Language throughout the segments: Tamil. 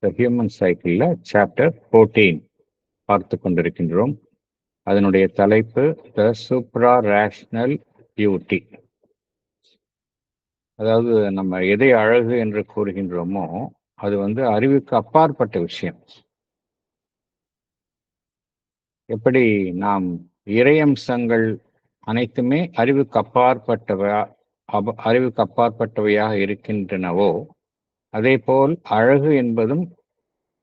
த ஹியூமன் சைக்கிளில் சாப்டர் 14 பார்த்து கொண்டிருக்கின்றோம். அதனுடைய தலைப்பு த சூப்ரா ரேஷனல் பியூட்டி. அதாவது நம்ம எதை அழகு என்று கூறுகின்றோமோ அது அறிவுக்கு அப்பாற்பட்ட விஷயம். எப்படி நாம் இறையம்சங்கள் அனைத்துமே அறிவுக்கு அப்பாற்பட்டவையாக இருக்கின்றனவோ, அதே போல் அழகு என்பதும்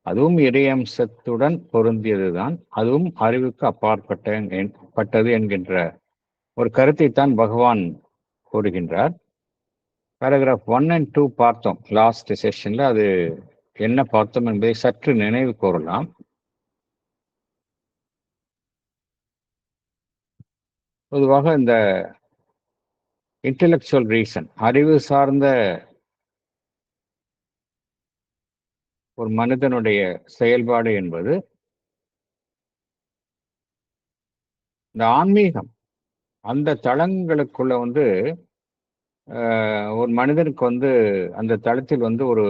அதுவும் இறையம்சத்துடன் பொருந்தியதுதான். அதுவும் அறிவுக்கு அப்பாற்பட்டது என்கின்ற ஒரு கருத்தை தான் பகவான் கூறுகின்றார். பேராகிராஃப் 1 and 2 பார்த்தோம் லாஸ்ட் செஷன்ல. அது என்ன பார்த்தோம் என்பதை சற்று நினைவு கூறலாம். பொதுவாக இந்த இன்டெலெக்சுவல் ரீசன், அறிவு சார்ந்த ஒரு மனிதனுடைய செயல்பாடு என்பது இந்த ஆன்மீகம் அந்த தளங்களுக்குள்ள ஒரு மனிதனுக்கு அந்த தளத்தில் ஒரு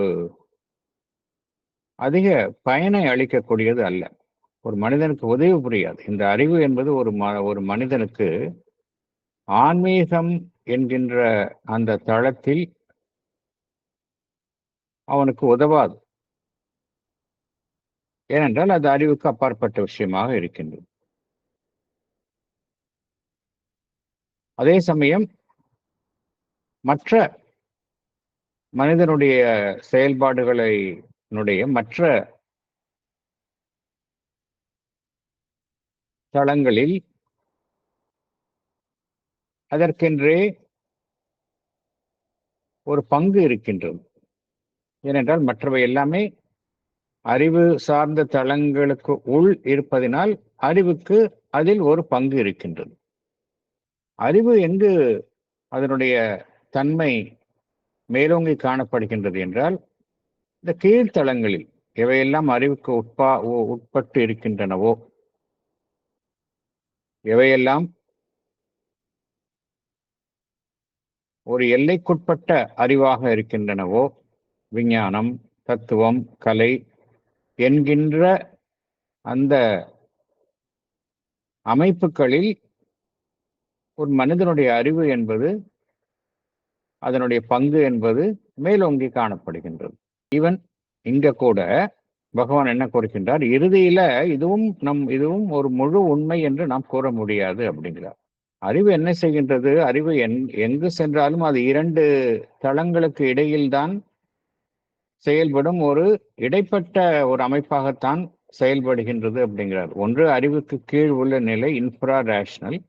அதிக பயனை அளிக்கக்கூடியது அல்ல. ஒரு மனிதனுக்கு உதவி புரியாது. இந்த அறிவு என்பது ஒரு மனிதனுக்கு ஆன்மீகம் என்கின்ற அந்த தளத்தில் அவனுக்கு உதவாது. ஏனென்றால் அது அறிவுக்கு அப்பாற்பட்ட விஷயமாக இருக்கின்றது. அதே சமயம் மற்ற மனிதனுடைய செயல்பாடுகளினுடைய மற்ற தளங்களில் அதற்கென்றே ஒரு பங்கு இருக்கின்றது. ஏனென்றால் மற்றவை எல்லாமே அறிவு சார்ந்த தளங்களுக்கு உள் இருப்பதினால் அறிவுக்கு அதில் ஒரு பங்கு இருக்கின்றது. அறிவு எங்கு அதனுடைய தன்மை மேலோங்கி காணப்படுகின்றது என்றால், இந்த கீழ்த்தளங்களில் எவையெல்லாம் அறிவுக்கு உட்பட்டு இருக்கின்றனவோ, எவையெல்லாம் ஒரு எல்லைக்குட்பட்ட அறிவாக இருக்கின்றனவோ, விஞ்ஞானம், தத்துவம், கலை என்கின்ற அந்த அமைப்புகளில் ஒரு மனிதனுடைய அறிவு என்பது, அதனுடைய பங்கு என்பது மேலோங்கி காணப்படுகின்றது. ஈவன் இங்க கூட பகவான் என்ன கூறுகின்றார், இறுதியில இதுவும் ஒரு முழு உண்மை என்று நாம் கூற முடியாது அப்படிங்கிறார். அறிவு என்ன செய்கின்றது? அறிவு எங்கு சென்றாலும் அது 2 தளங்களுக்கு இடையில்தான் செயல்படும் ஒரு இடைப்பட்ட ஒரு அமைப்பாகத்தான் செயல்படுகின்றது அப்படிங்கிறார். ஒன்று அறிவுக்கு கீழ் உள்ள நிலை இன்ஃப்ரா ரேஷனல்,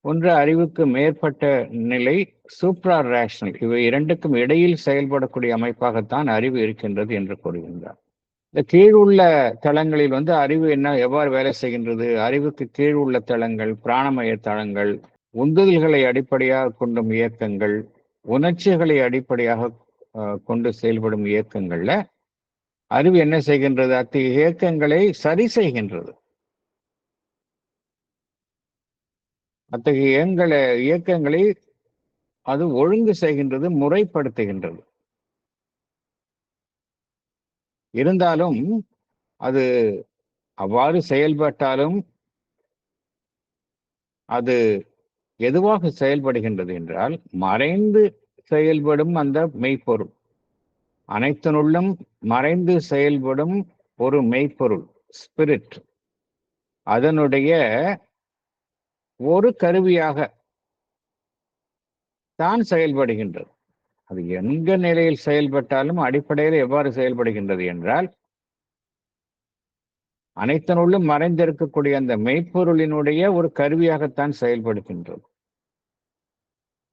ஒன்று அறிவுக்கு மேற்பட்ட நிலை சூப்ரா ரேஷனல். இவை இரண்டுக்கும் இடையில் செயல்படக்கூடிய அமைப்பாகத்தான் அறிவு இருக்கின்றது என்று கூறுகின்றார். இந்த கீழ் உள்ள தளங்களில் அறிவு எவ்வாறு வேலை செய்கின்றது? அறிவுக்கு கீழ் உள்ள தளங்கள் பிராணமய தளங்கள், உந்துதல்களை அடிப்படையாக கொண்டும் இயக்கங்கள், உணர்ச்சிகளை அடிப்படையாக கொண்டு செயல்படும் இயக்கங்கள்ல அறிவு என்ன செய்கின்றது? அத்தகைய இயக்கங்களை சரி செய்கின்றது. அத்தகைய இயக்கங்களை அது ஒழுங்கு செய்கின்றது, முறைப்படுத்துகின்றது. இருந்தாலும் அது அவ்வாறு செயல்பட்டாலும் அது எதுவாக செயல்படுகின்றது என்றால், மறைந்து செயல்படும் அந்த மெய்ப்பொருள், அனைத்தினுள்ளும் மறைந்து செயல்படும் ஒரு மெய்ப்பொருள் ஸ்பிரிட், அதனுடைய ஒரு கருவியாக தான் செயல்படுகின்றது. அது எந்த நிலையில் செயல்பட்டாலும் அடிப்படையில் எவ்வாறு செயல்படுகின்றது என்றால், அனைத்தினுள்ளும் மறைந்திருக்கக்கூடிய அந்த மெய்ப்பொருளினுடைய ஒரு கருவியாகத்தான் செயல்படுகின்றது.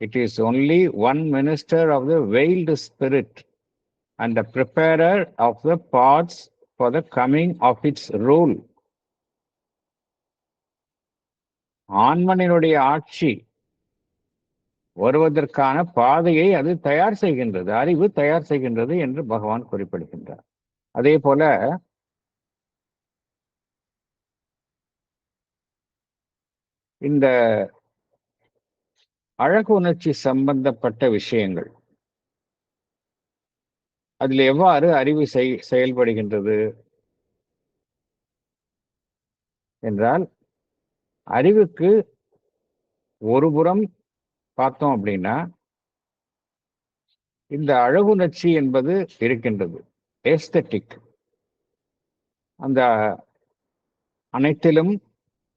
It is only one minister of the veiled spirit and the preparer of the paths for the coming of its rule. ஆன்மனினுடைய ஆட்சி வருவதற்கான பாதையை அது தயார் செய்கின்றது, அறிவு தயார் செய்கின்றது என்று பகவான் குறிப்பிடுகின்றார். அதே போல இந்த அழகு உணர்ச்சி சம்பந்தப்பட்ட விஷயங்கள், அதில் எவ்வாறு அறிவு செயல்படுகின்றது என்றால், அறிவுக்கு ஒரு புறம் பார்த்தோம் அப்படின்னா இந்த அழகுணர்ச்சி என்பது இருக்கின்றது. ஏஸ்தட்டிக், அந்த அனைத்திலும்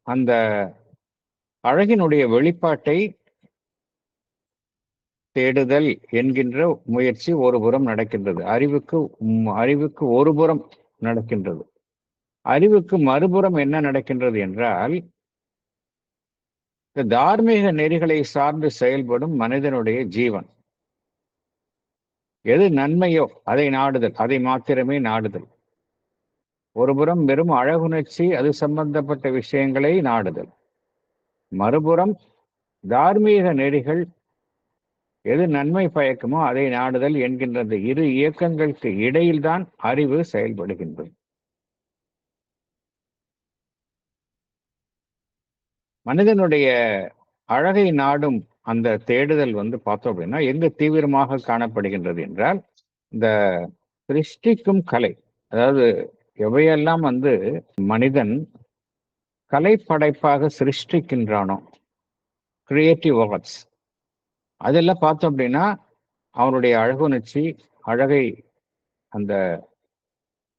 அந்த அழகினுடைய வெளிப்பாட்டை தேடுதல் என்கின்ற முயற்சி ஒரு புறம் நடக்கின்றது. அறிவுக்கு ஒரு புறம் நடக்கின்றது. அறிவுக்கு மறுபுறம் என்ன நடக்கின்றது என்றால், இந்த தார்மீக நெறிகளை சார்ந்து செயல்படும் மனிதனுடைய ஜீவன் எது நன்மையோ அதை நாடுதல், அதை மாத்திரமே நாடுதல். ஒருபுறம் வெறும் அழகுணர்ச்சி, அது சம்பந்தப்பட்ட விஷயங்களை நாடுதல். மறுபுறம் தார்மீக நெறிகள் எது நன்மை பயக்குமோ அதை நாடுதல் என்கின்ற இந்த இரு இயக்கங்களுக்கு இடையில்தான் அறிவு செயல்படுகின்றது. மனிதனுடைய அழகை நாடும் அந்த தேடுதல் பார்த்தோம் அப்படின்னா எங்கு தீவிரமாக காணப்படுகின்றது என்றால், இந்த சிருஷ்டிக்கும் கலை, அதாவது எவையெல்லாம் மனிதன் கலைப்படைப்பாக சிருஷ்டிக்கின்றானோ, கிரியேட்டிவ் ஆர்ட்ஸ், அதெல்லாம் பார்த்தோம் அப்படின்னா அவனுடைய அழகுணர்ச்சி, அந்த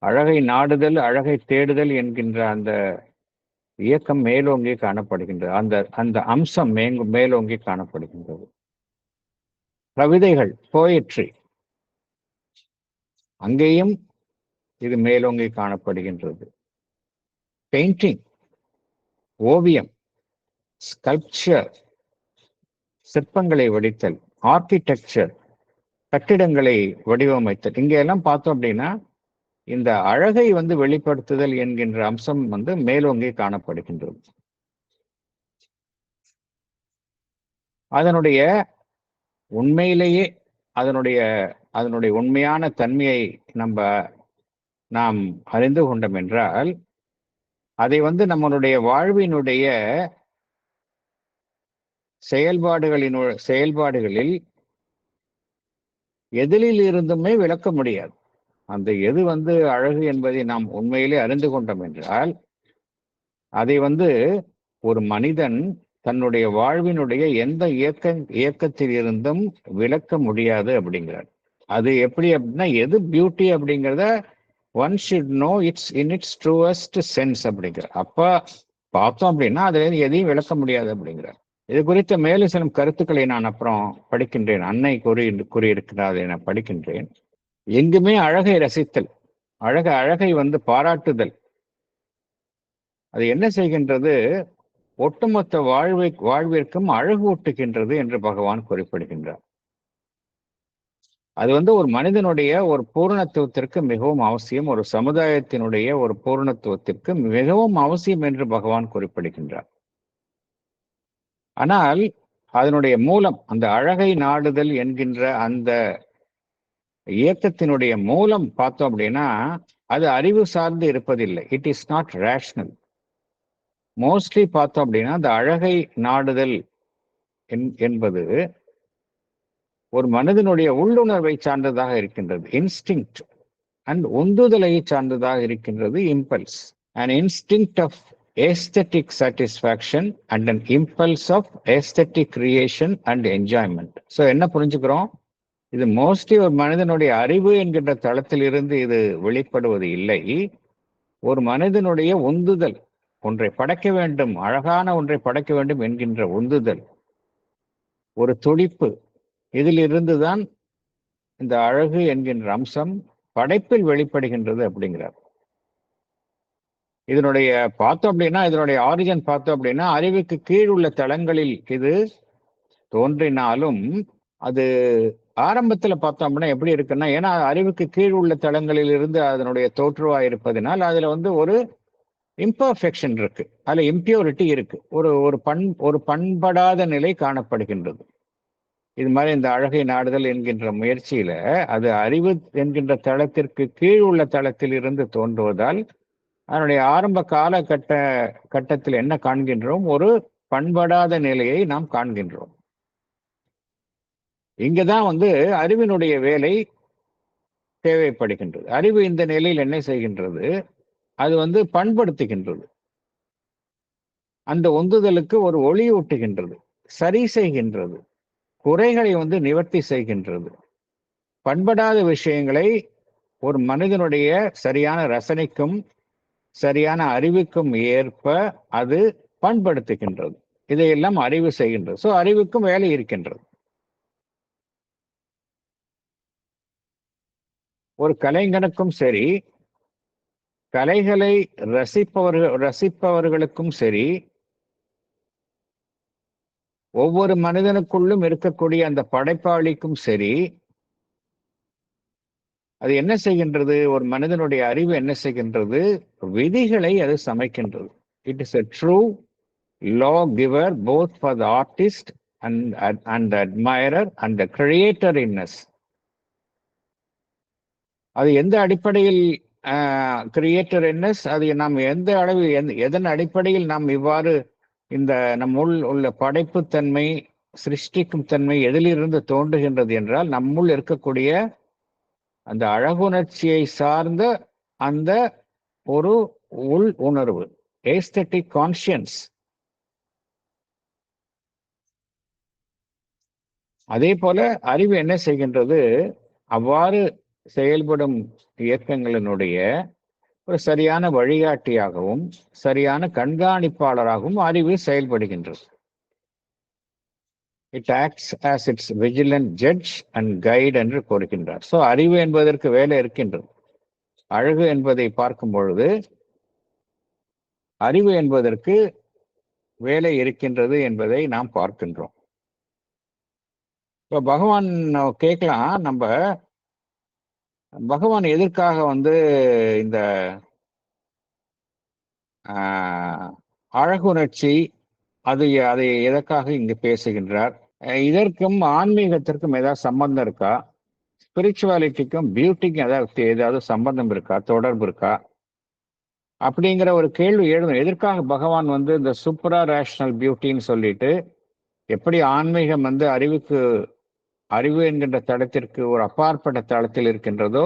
அழகை நாடுதல், அழகை தேடுதல் என்கின்ற அந்த இயக்கம் மேலோங்கி காணப்படுகின்றது. அந்த அந்த அம்சம் மேலோங்கி காணப்படுகின்றது. கவிதைகள், போயட்ரி, அங்கேயும் இது மேலோங்கி காணப்படுகின்றது. பெயிண்டிங், ஓவியம், ஸ்கல்ப்சர், சிற்பங்களை வடித்தல், ஆர்கிடெக்சர், கட்டிடங்களை வடிவமைத்தல், இங்க எல்லாம் பார்த்தோம் அப்படின்னா இந்த அழகை வெளிப்படுத்துதல் என்கின்ற அம்சம் மேலோங்கி காணப்படுகின்றது. அதனுடைய உண்மையிலேயே அதனுடைய உண்மையான தன்மையை நாம் அறிந்து கொண்டோம் என்றால், அதை நம்மளுடைய வாழ்வினுடைய செயல்பாடுகளில் எதிலில் இருந்துமே விளக்க முடியாது. அந்த எது அழகு என்பதை நாம் உண்மையிலே அறிந்து கொண்டோம் என்றால், அதை ஒரு மனிதன் தன்னுடைய வாழ்வினுடைய எந்த இயக்கத்தில் இருந்தும் விளக்க முடியாது அப்படிங்கிறார். அது எப்படி அப்படின்னா, எது பியூட்டி அப்படிங்கிறத one should know it's in it's ட்ரூவஸ்ட் sense அப்படிங்கிற. அப்ப பார்த்தோம் அப்படின்னா அதுல எதையும் விளக்க முடியாது அப்படிங்கிறார். இது குறித்த மேலும் சில கருத்துக்களை நான் அப்புறம் படிக்கின்றேன். அன்னை கூறியிருக்கிறார், அதை நான் படிக்கின்றேன். எங்குமே அழகை ரசித்தல், அழகை பாராட்டுதல், அது என்ன செய்கின்றது? ஒட்டுமொத்த வாழ்விற்கும் அழகு ஊட்டுகின்றது என்று பகவான் குறிப்பிடுகின்றார். அது ஒரு மனிதனுடைய ஒரு பூரணத்துவத்திற்கு மிகவும் அவசியம், ஒரு சமுதாயத்தினுடைய ஒரு பூரணத்துவத்திற்கு மிகவும் அவசியம் என்று பகவான் குறிப்பிடுகின்றார். ஆனால் அதனுடைய மூலம், அந்த அழகை நாடுதல் என்கின்ற அந்த இயக்கத்தினுடைய மூலம் பார்த்தோம் அப்படின்னா அது அறிவு சார்ந்து இருப்பதில்லை. It is not rational. Mostly பார்த்தோம் அப்படின்னா அந்த அழகை நாடுதல் என்பது ஒரு மனிதனுடைய உள்ளுணர்வை சார்ந்ததாக இருக்கின்றது. இன்ஸ்டிங்க்ட் அண்ட் உந்துதலை சார்ந்ததாக இருக்கின்றது. Impulse, an instinct of aesthetic satisfaction and an impulse of aesthetic creation and enjoyment. So என்ன புரிஞ்சுக்கிறோம்? இது மோஸ்ட்லி ஒரு மனிதனுடைய அறிவு என்கின்ற தளத்தில் இருந்து இது வெளிப்படுவது இல்லை. ஒரு மனிதனுடைய உந்துதல், ஒன்றை படைக்க வேண்டும், அழகான ஒன்றை படைக்க வேண்டும் என்கின்ற உந்துதல், ஒரு துடிப்பு, இதில் இருந்துதான் இந்த அழகு என்கின்ற அம்சம் படைப்பில் வெளிப்படுகின்றது அப்படிங்கிறார். இதனுடைய பார்த்தோம் அப்படின்னா இதனுடைய ஆரிஜின் பார்த்தோம் அப்படின்னா அறிவுக்கு கீழ் உள்ள தளங்களில் இது தோன்றினாலும் அது ஆரம்பத்துல பார்த்தோம் அப்படின்னா எப்படி இருக்குன்னா, ஏன்னா அறிவுக்கு கீழ் உள்ள தளங்களில் இருந்து அதனுடைய தோற்றுவா இருப்பதனால் அதுல ஒரு இம்பர்ஃபெக்ஷன் இருக்கு, அதுல இம்பியூரிட்டி இருக்கு, ஒரு பண்படாத நிலை காணப்படுகின்றது. இது மாதிரி இந்த அழகை நாடுதல் என்கின்ற முயற்சியில அது அறிவு என்கின்ற தளத்திற்கு கீழ் உள்ள தளத்தில் இருந்து தோன்றுவதால் அதனுடைய ஆரம்ப கட்டத்தில் என்ன காண்கின்றோம்? ஒரு பண்படாத நிலையை நாம் காண்கின்றோம். இங்கதான் அறிவினுடைய வேலை தேவைப்படுகின்றது. அறிவு இந்த நிலையில் என்ன செய்கின்றது? அது பண்படுத்துகின்றது. அந்த உந்துதலுக்கு ஒரு ஒளியூட்டுகின்றது, சரி செய்கின்றது, குறைகளை நிவர்த்தி செய்கின்றது. பண்படாத விஷயங்களை ஒரு மனிதனுடைய சரியான ரசனைக்கும் சரியான அறிவுக்கும் ஏற்ப அது பண்படுத்துகின்றது. இதையெல்லாம் அறிவு செய்கின்றது. சோ அறிவுக்கும் வேலை இருக்கின்றது. ஒரு கலைஞனுக்கும் சரி, கலைகளை ரசிப்பவர்களுக்கும் சரி, ஒவ்வொரு மனிதனுக்குள்ளும் இருக்கக்கூடிய அந்த படைப்பாளிக்கும் சரி, அது என்ன செய்கின்றது? ஒரு மனிதனுடைய அறிவு என்ன செய்கின்றது? விதிகளை அது சமைக்கின்றது. It is a true law giver both for the artist and the admirer and the creator in us. அது எந்த அடிப்படையில் கிரியேட்டர் என்னஸ், அது நாம் எந்த அளவு எதன் அடிப்படையில் நாம் இவ்வாறு இந்த நம்முள் உள்ள படைப்புத்தன்மை, சிருஷ்டிக்கும் தன்மை எதிலிருந்து தோன்றுகின்றது என்றால், நம்முள் இருக்கக்கூடிய அந்த அழகுணர்ச்சியை சார்ந்த அந்த ஒரு உள் உணர்வு, ஏஸ்தட்டிக் கான்சியன்ஸ். அதே போல அறிவு என்ன செய்கின்றது? அவ்வாறு செயல்படும் இயக்கங்களினுடைய ஒரு சரியான வழிகாட்டியாகவும் சரியான கண்காணிப்பாளராகவும் அறிவு செயல்படுகின்றது. It acts as its vigilant judge and guide என்று கூறுகின்றார். ஸோ அறிவு என்பதற்கு வேலை இருக்கின்றது. அழகு என்பதை பார்க்கும் பொழுது அறிவு என்பதற்கு வேலை இருக்கின்றது என்பதை நாம் பார்க்கின்றோம். இப்போ பகவான் கேட்கலாம், நம்ம பகவான் எதற்காக இந்த அழகுணர்ச்சி அதை எதற்காக இங்கு பேசுகின்றார்? இதற்கும் ஆன்மீகத்திற்கும் ஏதாவது சம்பந்தம் இருக்கா? ஸ்பிரிச்சுவாலிட்டிக்கும் பியூட்டிக்கும் ஏதாவது சம்பந்தம் இருக்கா, தொடர்பு இருக்கா அப்படிங்கிற ஒரு கேள்வி எழுதும். எதற்காக பகவான் இந்த சூப்பரா ரேஷனல் பியூட்டின்னு சொல்லிட்டு, எப்படி ஆன்மீகம் அறிவு என்கின்ற தளத்திற்கு ஒரு அப்பாற்பட்ட தளத்தில் இருக்கின்றதோ,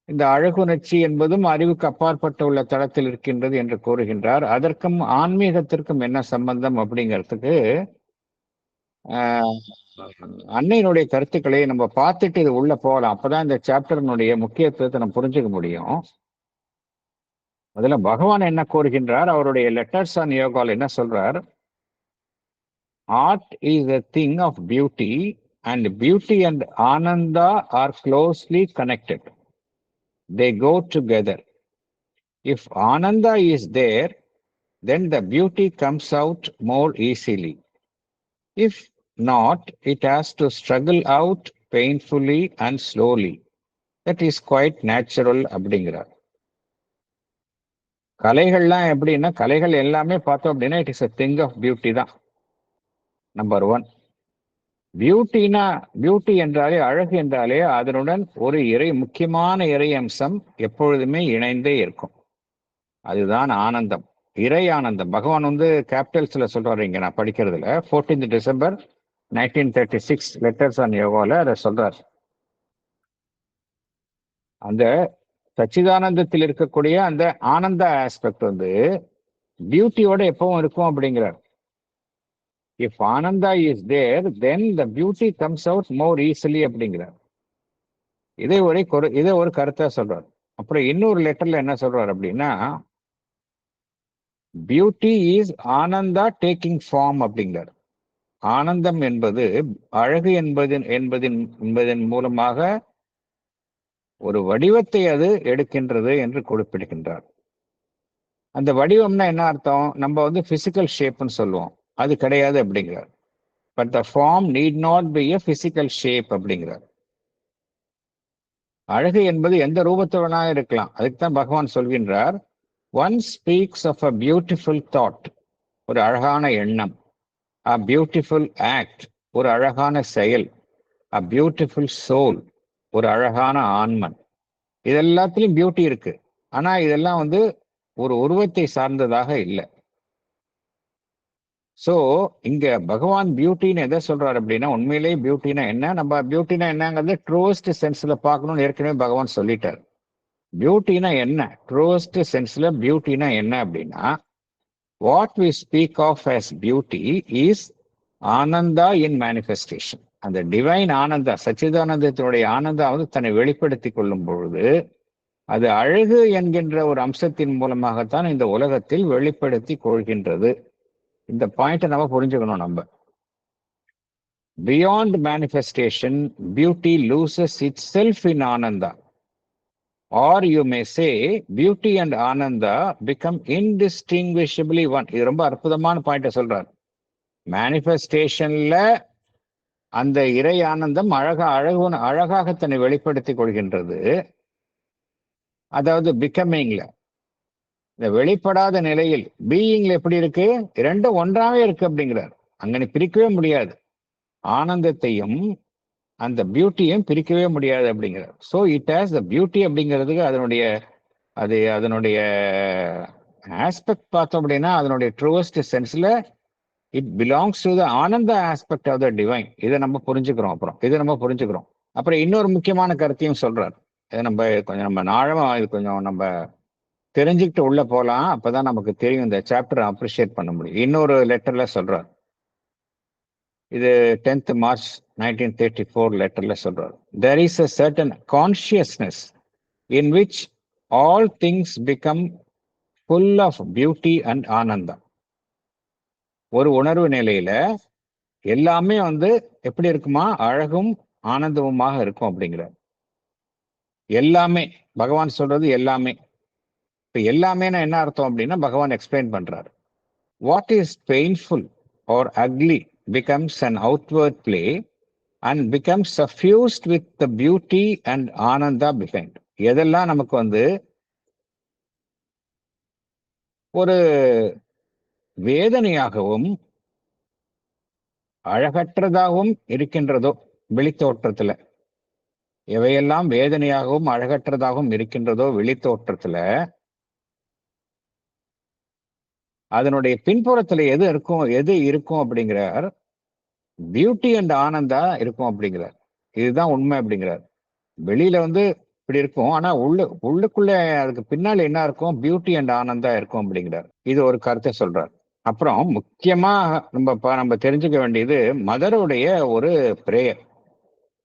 இந்த அழகுணர்ச்சி என்பதும் அறிவுக்கு அப்பாற்பட்ட உள்ள தளத்தில் இருக்கின்றது என்று கூறுகின்றார். அதற்கும் ஆன்மீகத்திற்கும் என்ன சம்பந்தம் அப்படிங்கிறதுக்கு அன்னையினுடைய கருத்துக்களை நம்ம பார்த்துட்டு இது உள்ள போகலாம். அப்பதான் இந்த சாப்டர்னுடைய முக்கியத்துவத்தை நம்ம புரிஞ்சுக்க முடியும். முதல்ல பகவான் என்ன கூறுகின்றார்? அவருடைய லெட்டர்ஸ் ஆன் யோகால என்ன சொல்றார்? Art is a thing of beauty and beauty and Ananda are closely connected. They go together. If Ananda is there, then the beauty comes out more easily. If not, it has to struggle out painfully and slowly. That is quite natural அப்படிங்கிறார். கலைகள்லாம் எப்படின்னா, கலைகள் எல்லாமே பார்த்தோம் அப்படின்னா it is a thing of beauty தான். நம்பர் 1. பியூட்டி என்றாலே, அழகு என்றாலே அதனுடன் ஒரு முக்கியமான இறை அம்சம் எப்பொழுதுமே இணைந்தே இருக்கும். அதுதான் ஆனந்தம், இறை ஆனந்தம். பகவான் கேபிட்டல்ஸ்ல சொல்றாரு இங்க நான் படிக்கிறதுல. 14th December 1936 லெட்டர்ஸ் ஆன் யோகால அதை சொல்றாரு. அந்த சச்சிதானந்தத்தில் இருக்கக்கூடிய அந்த ஆனந்த ஆஸ்பெக்ட் பியூட்டியோட எப்பவும் இருக்கும் அப்படிங்கிறார். If Ananda is there, then the beauty comes out more easily அப்படிங்கிறார். இதை ஒரு கருத்தா சொல்றார். அப்புறம் இன்னொரு லெட்டர்ல என்ன சொல்றார் அப்படின்னா, beauty is Ananda taking form அப்படிங்கிறார். ஆனந்தம் என்பது அழகு என்பதன் மூலமாக ஒரு வடிவத்தை அது எடுக்கின்றது என்று குறிப்பிடுகின்றார். அந்த வடிவம்னா என்ன அர்த்தம்? நம்ம பிசிக்கல் ஷேப்னு சொல்லுவோம், அது கிடையாது அப்படிங்கிறார். But the form need not be a physical shape அப்படிங்கிறார். அழகு என்பது எந்த ரூபத்தை வேணா இருக்கலாம். அதுக்கு தான் பகவான் சொல்கின்றார், one speaks of a beautiful thought, ஒரு அழகான எண்ணம். அ பியூட்டிஃபுல் ஆக்ட், ஒரு அழகான செயல். அ பியூட்டிஃபுல் சோல், ஒரு அழகான ஆன்மன். இது எல்லாத்துலயும் பியூட்டி இருக்கு. ஆனா இதெல்லாம் ஒரு உருவத்தை சார்ந்ததாக இல்லை. ஸோ இங்க பகவான் பியூட்டின்னு எதை சொல்றாரு அப்படின்னா, உண்மையிலேயே பியூட்டினா என்ன, நம்ம பியூட்டினா என்னங்கிறது ட்ரூவஸ்ட் சென்ஸ்ல பார்க்கணும்னு ஏற்கனவே பகவான் சொல்லிட்டார். பியூட்டினா என்ன, ட்ரூவஸ்ட் சென்ஸ்ல பியூட்டினா என்ன அப்படின்னா, what we speak of as beauty is Ananda in manifestation. அந்த டிவைன் ஆனந்தா, சச்சிதானந்தத்தினுடைய ஆனந்தா வந்து தன்னை வெளிப்படுத்தி கொள்ளும் பொழுது அது அழகு என்கின்ற ஒரு அம்சத்தின் மூலமாகத்தான் இந்த உலகத்தில் வெளிப்படுத்தி கொள்கின்றது. இந்த பாயிண்ட்டை நம்ம புரிஞ்சுக்கணும். நம்ம beyond manifestation beauty loses itself in Ananda, or you may say beauty and Ananda become indistinguishably one. இது ரொம்ப அற்புதமான பாயிண்ட்டை சொல்றார். மேனிஃபெஸ்டேஷன்ல அந்த இறை ஆனந்தம் அழகாக தன்னை வெளிப்படுத்திக் கொள்கின்றது. அதாவது பிகமிங்ல, இந்த வெளிப்படாத நிலையில் பீயிங்ல எப்படி இருக்கு, இரண்டும் ஒன்றாவே இருக்கு அப்படிங்கிறார். அங்க பிரிக்கவே முடியாது, ஆனந்தத்தையும் அந்த பியூட்டியும் பிரிக்கவே முடியாது அப்படிங்கிறார். So it has the beauty அப்படிங்கிறதுக்கு அதனுடைய ஆஸ்பெக்ட் பார்த்தோம் அப்படின்னா, அதனுடைய ட்ரூவஸ்ட் சென்ஸ்ல it belongs to the Ananda aspect of the divine. இதை நம்ம புரிஞ்சுக்கிறோம். அப்புறம் இன்னொரு முக்கியமான கருத்தையும் சொல்றார். இதை நம்ம ஆழமா இது கொஞ்சம் நம்ம தெரிஞ்சுக்கிட்டு உள்ள போலாம். அப்பதான் நமக்கு தெரியும், இந்த சாப்டர் அப்ரிஷியேட் பண்ண முடியும். இன்னொரு லெட்டர்ல சொல்றார். இது 10th March 1934 லெட்டர்ல சொல்றார். There is a certain consciousness in which all things become full of beauty and Ananda. ஒரு உணர்வு நிலையில எல்லாமே வந்து எப்படி இருக்குமா, அழகும் ஆனந்தமுமாக இருக்கும் அப்படிங்கிறார். எல்லாமே பகவான் சொல்றது எல்லாமே. இப்ப எல்லாமே என்ன அர்த்தம் அப்படின்னா, பகவான் எக்ஸ்பிளைன் பண்றாரு. What is painful or ugly becomes an outward play and becomes suffused with the beauty and Ananda behind. எதெல்லாம் நமக்கு வந்து ஒரு வேதனையாகவும் அழகற்றதாகவும் இருக்கின்றதோ வெளித்தோற்றத்துல, எவையெல்லாம் வேதனையாகவும் அழகற்றதாகவும் இருக்கின்றதோ வெளித்தோற்றத்துல, அதனுடைய பின்புறத்துல எது இருக்கும் அப்படிங்கிறார். பியூட்டி அண்ட் ஆனந்தா இருக்கும் அப்படிங்கிறார். இதுதான் உண்மை அப்படிங்கிறார். வெளியில வந்து இப்படி இருக்கும், ஆனா உள்ளுக்குள்ள அதுக்கு பின்னால என்ன இருக்கும், பியூட்டி அண்ட் ஆனந்தா இருக்கும் அப்படிங்கிறார். இது ஒரு கருத்தை சொல்றார். அப்புறம் முக்கியமா நம்ம தெரிஞ்சுக்க வேண்டியது மதருடைய ஒரு பிரேயர்.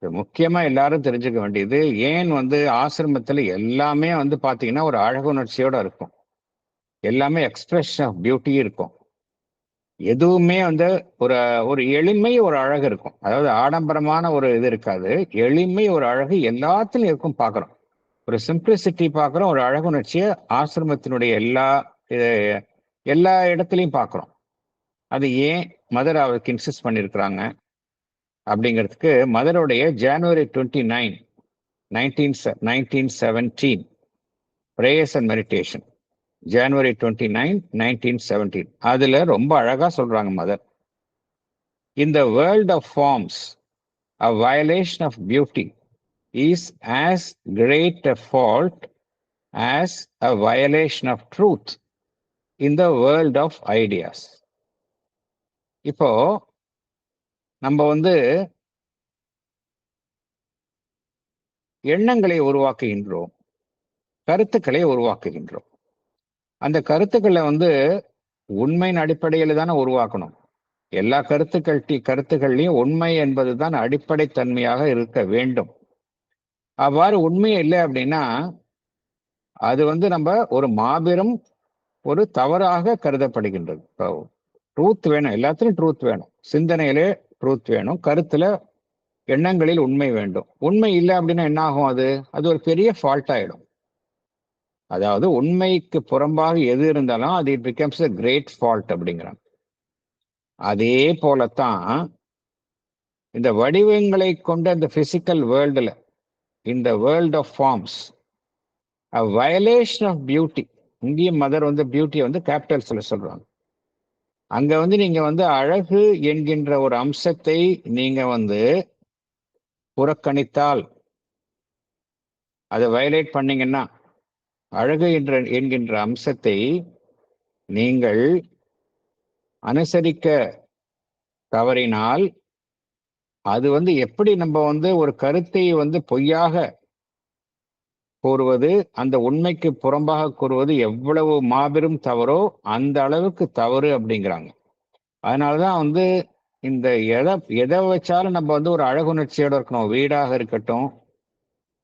முக்கியமா எல்லாரும் தெரிஞ்சுக்க வேண்டியது, ஏன் வந்து ஆசிரமத்துல எல்லாமே வந்து பாத்தீங்கன்னா ஒரு அழகுணர்ச்சியோட இருக்கும், எல்லாமே எக்ஸ்பிரஷன் ஆஃப் பியூட்டி இருக்கும். எதுவுமே வந்து ஒரு எளிமை, ஒரு அழகு இருக்கும். அதாவது ஆடம்பரமான ஒரு இது இருக்காது, எளிமை ஒரு அழகு எல்லாத்துலயும் இருக்கும். பார்க்குறோம், ஒரு சிம்பிளிசிட்டி பார்க்குறோம், ஒரு அழகுணர்ச்சியை ஆசிரமத்தினுடைய எல்லா இடத்துலையும் பார்க்குறோம். அது ஏன் மதர் அவருக்கு இன்சிஸ்ட் பண்ணியிருக்கிறாங்க அப்படிங்கிறதுக்கு, மதருடைய January 29, 1917 prayers and meditation, January 29, 1917, அதுல ரொம்ப அழகா சொல்றாங்க mother. In the world of forms, a violation of beauty is as great a fault as a violation of truth in the world of ideas. இப்போ நம்ம வந்து எண்ணங்களை உருவாக்குகின்றோம், கருத்துக்களை உருவாக்குகின்றோம். அந்த கருத்துக்களை வந்து உண்மையின் அடிப்படையில் தானே உருவாக்கணும். எல்லா கருத்துக்கள்லையும் உண்மை என்பதுதான் அடிப்படை தன்மையாக இருக்க வேண்டும். அவ்வாறு உண்மை இல்லை அப்படின்னா அது வந்து நம்ம ஒரு மாபெரும் ஒரு தவறாக கருதப்படுகின்றது. ட்ரூத் வேணும், எல்லாத்திலும் ட்ரூத் வேணும், சிந்தனையிலே ட்ரூத் வேணும், கருத்துல எண்ணங்களில் உண்மை வேண்டும். உண்மை இல்லை அப்படின்னா என்ன ஆகும், அது ஒரு பெரிய ஃபால்ட் ஆயிடும். அதாவது உண்மைக்கு புறம்பாக எது இருந்தாலும் அது it becomes a great fault அப்படிங்கிறாங்க. அதே போலத்தான் இந்த வடிவங்களை கொண்ட இந்த பிசிக்கல் வேர்ல்டுல, இந்த world of forms, a violation of beauty. இங்கேயும் மதர் வந்து பியூட்டியை வந்து கேபிட்டல்ஸ்ல சொல்றாங்க. அங்க வந்து நீங்க வந்து அழகு என்கின்ற ஒரு அம்சத்தை நீங்க வந்து புறக்கணித்தால், அதை வயலேட் பண்ணீங்கன்னா, அழகு என்கின்ற அம்சத்தை நீங்கள் அனுசரிக்க தவறினால் அது எப்படி நம்ம ஒரு கருத்தை பொய்யாக கூறுவது, அந்த உண்மைக்கு புறம்பாக கூறுவது எவ்வளவு மாபெரும் தவறோ அந்த அளவுக்கு தவறு அப்படிங்கிறாங்க. அதனாலதான் இந்த எதை வச்சாலும் நம்ம ஒரு அழகுணர்ச்சியோட இருக்கணும். வீடாக இருக்கட்டும்,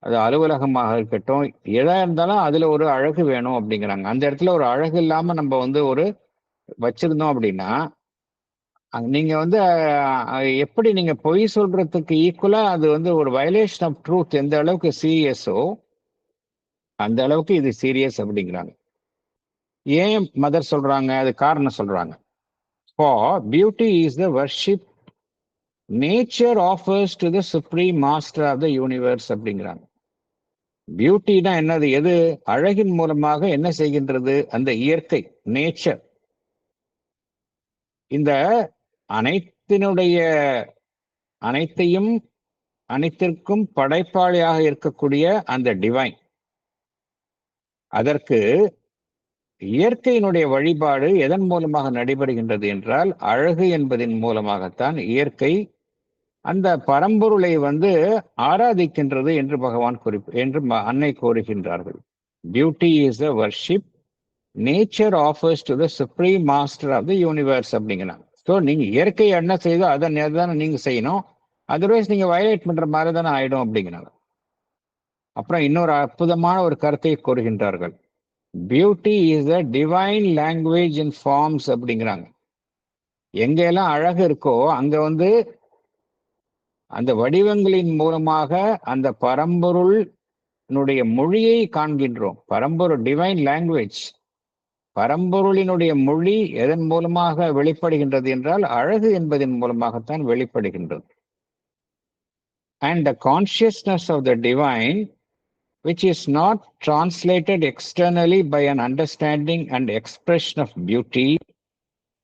அது அலுவலகமாக இருக்கட்டும், எதா இருந்தாலும் அதுல ஒரு அழகு வேணும் அப்படிங்கிறாங்க. அந்த இடத்துல ஒரு அழகு இல்லாம நம்ம ஒரு வச்சிருந்தோம் அப்படின்னா, நீங்க எப்படி நீங்க பொய் சொல்றதுக்கு ஈக்குவலா அது ஒரு வயலேஷன் ஆஃப் ட்ரூத் எந்த அளவுக்கு சீரியஸோ அந்த அளவுக்கு இது சீரியஸ் அப்படிங்கிறாங்க. ஏன் மதர் சொல்றாங்க? அது காரணம் சொல்றாங்க. For beauty is the worship nature offers to the supreme master of the universe அப்படிங்கிறாங்க. பியூட்டினா என்னது? எது? அழகின் மூலமாக என்ன செய்கின்றது? அந்த இயற்கை, நேச்சர். இந்த அனைத்தையும் அனைத்திற்கும் படைப்பாளியாக இருக்கக்கூடிய அந்த டிவைன், அதற்கு இயற்கையினுடைய வழிபாடு எதன் மூலமாக நடைபெறுகின்றது என்றால் அழகு என்பதின் மூலமாகத்தான் இயற்கை அந்த பரம்பொருளை ஆராதிக்கின்றது என்று பகவான் என்று அன்னை கூறுகின்றார்கள். Beauty is a worship nature offers to the supreme master of the universe அப்படிங்கிறாங்க. ஸோ நீங்க இயற்கை என்ன செய்தோ அதை தானே நீங்க செய்யணும். அதர்வைஸ் நீங்க வயலேட் பண்ற மாதிரி தானே ஆயிடும் அப்படிங்கிறாங்க. அப்புறம் இன்னொரு அற்புதமான ஒரு கருத்தை கூறுகின்றார்கள். Beauty is a divine language in forms அப்படிங்கிறாங்க. எங்கெல்லாம் அழகு இருக்கோ அங்க அந்த வடிவங்களின் மூலமாக அந்த பரம்பொருளினுடைய மொழியை காண்கின்றோம். பரம்பொருள் டிவைன் லாங்குவேஜ், பரம்பொருளினுடைய மொழி எதன் மூலமாக வெளிப்படுகின்றது என்றால் அழகு என்பதன் மூலமாகத்தான் வெளிப்படுகின்றது. And the consciousness of the divine, which is not translated externally by an understanding and expression of beauty,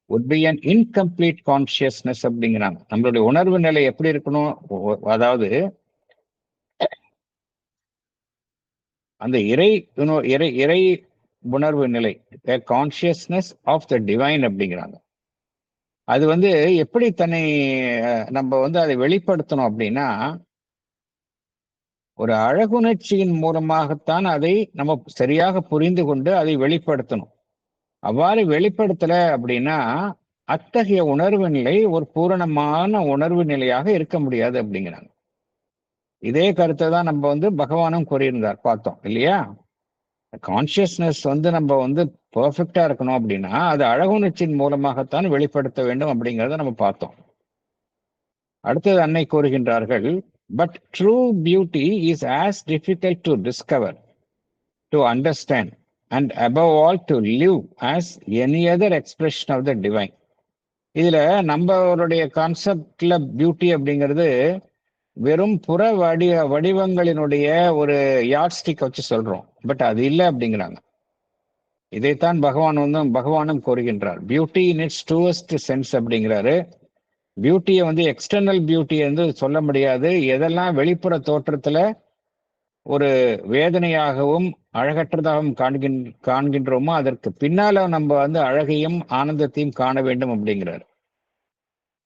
would be an incomplete consciousness அப்படிங்கிறாங்க. நம்மளுடைய உணர்வு நிலை எப்படி இருக்கணும்? அதாவது அந்த இறை உணர்வு நிலை, கான்சியஸ்னஸ் ஆஃப் த டிவைன் அப்படிங்கிறாங்க. அது எப்படி தன்னை நம்ம அதை வெளிப்படுத்தணும் அப்படின்னா, ஒரு அழகுணர்ச்சியின் மூலமாகத்தான் அதை நம்ம சரியாக புரிந்து கொண்டு அதை வெளிப்படுத்தணும். அவ்வாறு வெளிப்படுத்தல அப்படின்னா அத்தகைய உணர்வு நிலை ஒரு பூரணமான உணர்வு நிலையாக இருக்க முடியாது அப்படிங்கிறாங்க. இதே கருத்தை தான் நம்ம பகவானும் கூறியிருந்தார், பார்த்தோம் இல்லையா? கான்சியஸ்னஸ் நம்ம பெர்ஃபெக்டா இருக்கணும் அப்படின்னா அது அழகுணர்ச்சியின் மூலமாகத்தான் வெளிப்படுத்த வேண்டும் அப்படிங்கிறத நம்ம பார்த்தோம். அடுத்தது அன்னை கூறுகின்றார்கள், but true beauty is as difficult to discover, to understand and above all to live as any other expression of the divine. இதுல நம்மளுடைய கான்செப்ட்ல பியூட்டி அப்படிங்கிறது வெறும் புற வடிவங்களினுடைய ஒரு யாட்ஸ்டிக் வச்சு சொல்றோம். பட் அது இல்லை அப்படிங்கிறாங்க. இதைத்தான் பகவானும் கூறுகின்றார். பியூட்டி இன் இட்ஸ் ட்ரூவஸ்ட் சென்ஸ் அப்படிங்கிறாரு. பியூட்டியை எக்ஸ்டர்னல் பியூட்டி சொல்ல முடியாது. எதெல்லாம் வெளிப்புற தோற்றத்துல ஒரு வேதனையாகவும் அழகற்றதாகவும் காண்கின்றோமோ அதற்கு பின்னால நம்ம அழகையும் ஆனந்தத்தையும் காண வேண்டும் அப்படிங்கிறார்.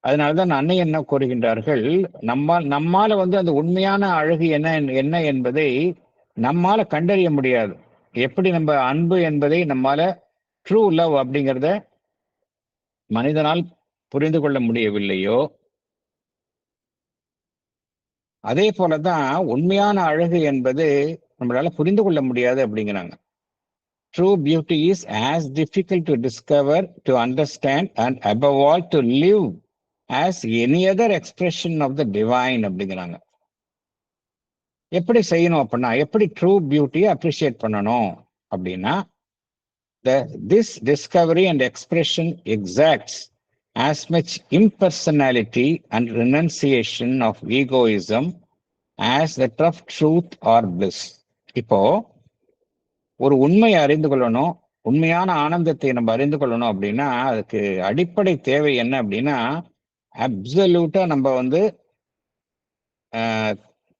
அதனாலதான் அன்னை என்ன கூறுகின்றார்கள், நம்மால அந்த உண்மையான அழகு என்ன என்பதை நம்மால கண்டறிய முடியாது. எப்படி நம்ம அன்பு என்பதை நம்மால ட்ரூ லவ் அப்படிங்கிறத மனிதனால் புரிந்து கொள்ள முடியவில்லையோ, அதே போலதான் உண்மையான அழகு என்பது நம்மளால புரிந்து கொள்ள முடியாது அப்படிங்கிறாங்க. True beauty is as difficult to discover, to understand and above all to live as any other expression of the divine அப்படிங்கிறாங்க. எப்படி செய்யணும் அப்படின்னா, எப்படி ட்ரூ பியூட்டியை அப்ரிஷியேட் பண்ணணும் அப்படின்னா, this discovery and expression exacts as much impersonality and renunciation of egoism as that of truth or bliss. இப்போ ஒரு உண்மையை அறிந்து கொள்ளணும், உண்மையான ஆனந்தத்தை நம்ம அறிந்து கொள்ளணும் அப்படின்னா அதுக்கு அடிப்படை தேவை என்ன அப்படின்னா, அப்சல்யூட்டா நம்ம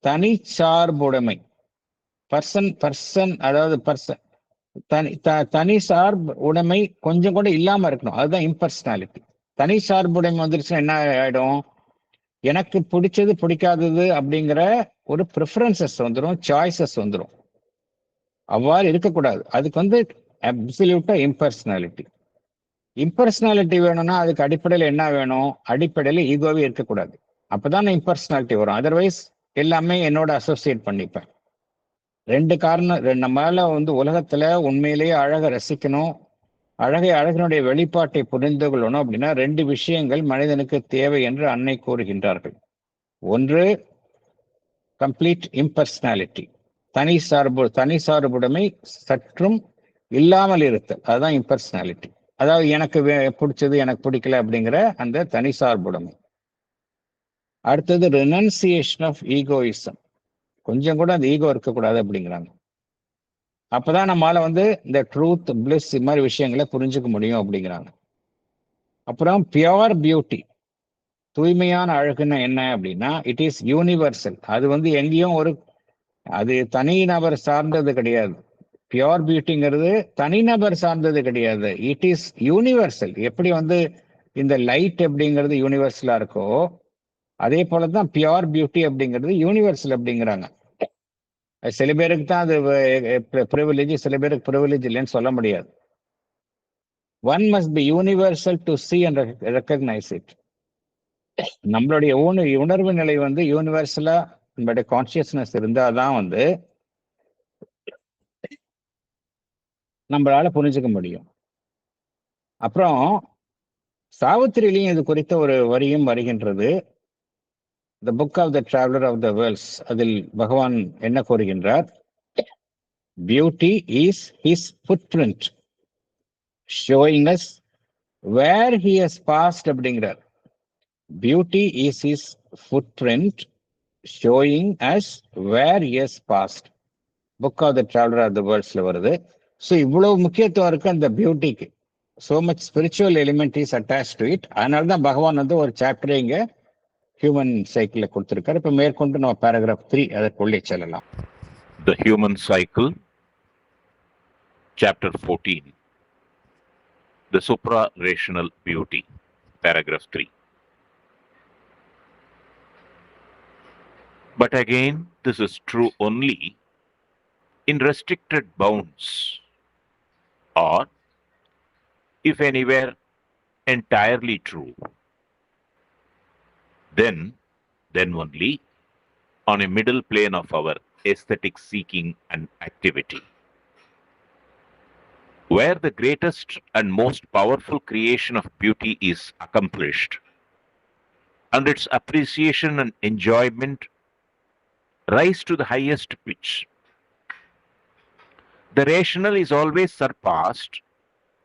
தனி சார்புடைமை, அதாவது தனி சார்பு உடைமை கொஞ்சம் கூட இல்லாம இருக்கணும். அதுதான் இம்பர்சனாலிட்டி. தனி சார்புடைமை வந்துருச்சுன்னா என்ன ஆயிடும்? எனக்கு பிடிச்சது பிடிக்காதது அப்படிங்கிற ஒரு ப்ரிஃபரன்சஸ் வந்துடும், சாய்ஸஸ் வந்துடும். அவ்வாறு இருக்கக்கூடாது. அதுக்கு வந்து அப்சல்யூட்டா இம்பர்சனாலிட்டி. இம்பர்சனாலிட்டி வேணும்னா அதுக்கு அடிப்படையில் என்ன வேணும்? அடிப்படையில் ஈகோவே இருக்கக்கூடாது. அப்பதான் இம்பர்சனாலிட்டி வரும். அதர்வைஸ் எல்லாமே என்னோட அசோசியேட் பண்ணிப்பேன். ரெண்டு காரணம். நம்மளால வந்து உலகத்துல உண்மையிலேயே அழகை ரசிக்கணும், அழகினுடைய வெளிப்பாட்டை புரிந்து கொள்ளணும் அப்படின்னா ரெண்டு விஷயங்கள் மனிதனுக்கு தேவை என்று அன்னை கூறுகின்றார்கள். ஒன்று கம்ப்ளீட் இம்பர்சனாலிட்டி, தனி சார்புடைமை சற்றும் இல்லாமல் இருத்தல், அதுதான் இம்பர்சனாலிட்டி. அதாவது எனக்கு பிடிச்சது எனக்கு பிடிக்கல அப்படிங்கிற அந்த தனி சார்புடைமை. அடுத்தது ரெனன்சியேஷன் ஆஃப் ஈகோயிசம், கொஞ்சம் கூட அந்த ஈகோ இருக்கக்கூடாது அப்படிங்கிறாங்க. அப்பதான் நம்மளால வந்து இந்த ட்ரூத், பிளிஸ் இது மாதிரி விஷயங்களை புரிஞ்சுக்க முடியும் அப்படிங்கிறாங்க. அப்புறம் பியோர் பியூட்டி, தூய்மையான அழகுன்னு என்ன அப்படின்னா இட் இஸ் யூனிவர்சல். அது வந்து எங்கேயும் அது தனி நபர் சார்ந்தது கிடையாது. பியோர் பியூட்டிங்கிறது தனிநபர் சார்ந்தது கிடையாது, இட் இஸ் யூனிவர்சல். எப்படி வந்து இந்த லைட் அப்படிங்கிறது யூனிவர்சலா இருக்கோ அதே போலதான் பியோர் பியூட்டி அப்படிங்கிறது யூனிவர்சல் அப்படிங்கிறாங்க. சில பேருக்கு தான் அது ப்ரிவிலேஜ், சில பேருக்கு ப்ரிவிலேஜ் இல்லைன்னு சொல்ல முடியாது. One must be universal to see and recognize it. நம்மளுடைய உணர்வு நிலை வந்து யூனிவர்சலா நம்மளுடைய கான்சியஸ்னஸ் இருந்தாதான் வந்து நம்மளால புரிஞ்சுக்க முடியும். அப்புறம் சாவித்திரியிலையும் இது குறித்த ஒரு வரியும் வருகின்றது. The book of the traveller of the worlds, அதில் பகவான் என்ன கூறுகின்றார்? Beauty is his footprint showing us where he has passed அப்படிங்கிறார். Beauty is his footprint showing us where he has passed. Book of the traveller of the வேர்ல்ட்ஸ்ல வருது. ஸோ இவ்வளவு முக்கியத்துவம் இருக்கு அந்த பியூட்டிக்கு. so much spiritual element is attached to it. அதனால தான் பகவான் வந்து ஒரு சாப்டரே இங்க ஹியூமன் சைக்கிள் கொடுத்திருக்காரு. இப்ப மேற்கொண்டு நம்ம பேராகிராஃப் 3 அதற்குள்ளே செல்லலாம். The Human Cycle, Chapter 14, The Supra-Rational Beauty, Paragraph 3. But again, this is true only in restricted bounds, or, if anywhere, entirely true. Then only on a middle plane of our aesthetic seeking and activity, where the greatest and most powerful creation of beauty is accomplished, and its appreciation and enjoyment rise to the highest pitch. The rational is always surpassed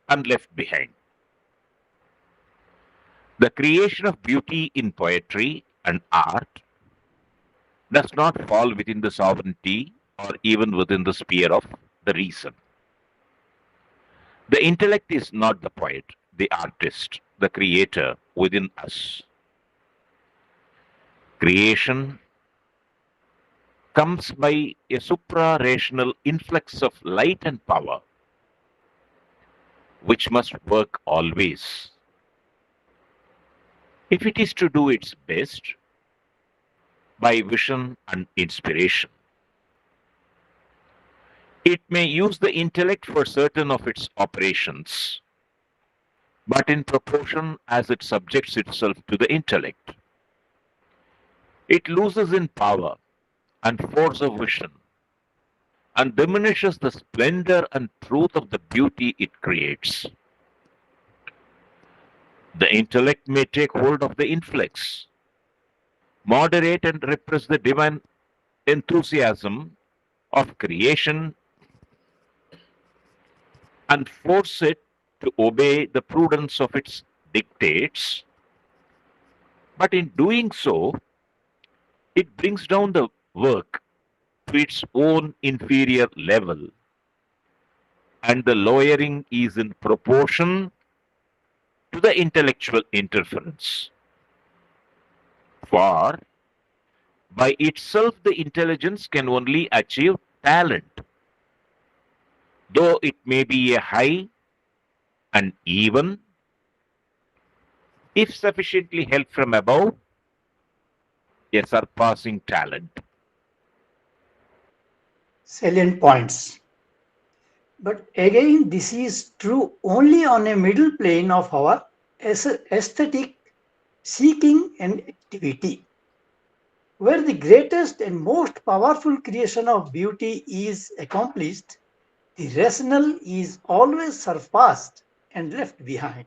and left behind. The creation of beauty in poetry and art does not fall within the sovereignty or even within the sphere of the reason. The intellect is not the poet, the artist, the creator within us. Creation comes by a supra-rational influx of light and power, which must work always. If it is to do its best, by vision and inspiration, it may use the intellect for certain of its operations, but in proportion as it subjects itself to the intellect, it loses in power and force of vision and diminishes the splendor and truth of the beauty it creates. The intellect may take hold of the influx, moderate and repress the divine enthusiasm of creation, and force it to obey the prudence of its dictates. But in doing so, it brings down the work to its own inferior level, and the lowering is in proportion to the intellectual interference. For by itself the intelligence can only achieve talent, though it may be a high and even if sufficiently helped from above, a surpassing talent. Salient points. But again, this is true only on a middle plane of our aesthetic seeking and activity. Where the greatest and most powerful creation of beauty is accomplished, the rational is always surpassed and left behind.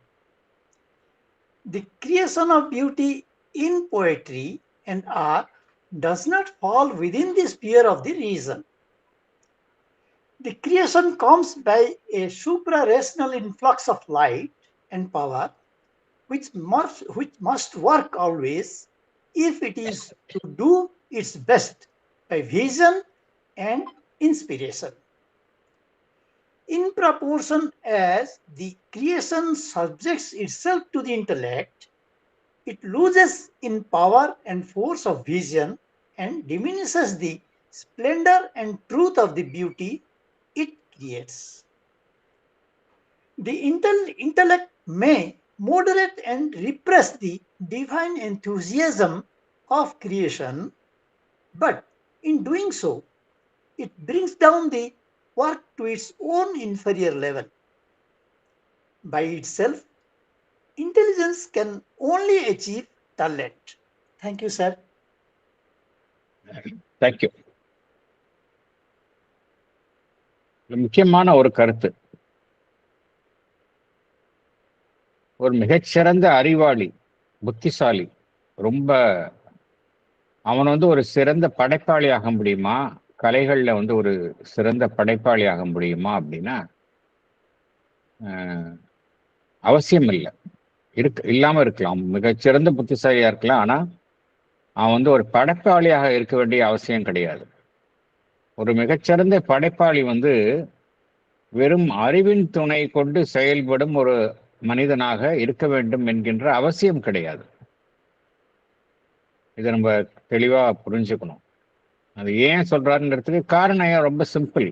The creation of beauty in poetry and art does not fall within the sphere of the reason. The creation comes by a supra-rational influx of light and power, which must work always if it is to do its best by vision and inspiration. In proportion as the creation subjects itself to the intellect, it loses in power and force of vision and diminishes the splendor and truth of the beauty it creates. The intellect may moderate and repress the divine enthusiasm of creation, but in doing so, it brings down the work to its own inferior level. By itself, intelligence can only achieve talent. Thank you, sir. Thank you. முக்கியமான ஒரு கருத்து, ஒரு மிகச்சிறந்த அறிவாளி, புத்திசாலி, ரொம்ப அவன் வந்து ஒரு சிறந்த படைப்பாளி ஆக முடியுமா, கலைகள்ல வந்து ஒரு சிறந்த படைப்பாளி ஆக முடியுமா அப்படின்னா அவசியம் இல்லை. இல்லாம இருக்கலாம். மிகச்சிறந்த புத்திசாலியா இருக்கலாம், ஆனா அவன் வந்து ஒரு படைப்பாளியாக இருக்க வேண்டிய அவசியம் கிடையாது. ஒரு மிகச்சிறந்த படைப்பாளி வந்து வெறும் அறிவின் துணை கொண்டு செயல்படும் ஒரு மனிதனாக இருக்க வேண்டும் என்கின்ற அவசியம் கிடையாது. இதை நம்ம தெளிவா புரிஞ்சுக்கணும். அது ஏன் சொல்றாருன்றதுக்கு காரணம் ரொம்ப சிம்பிள்.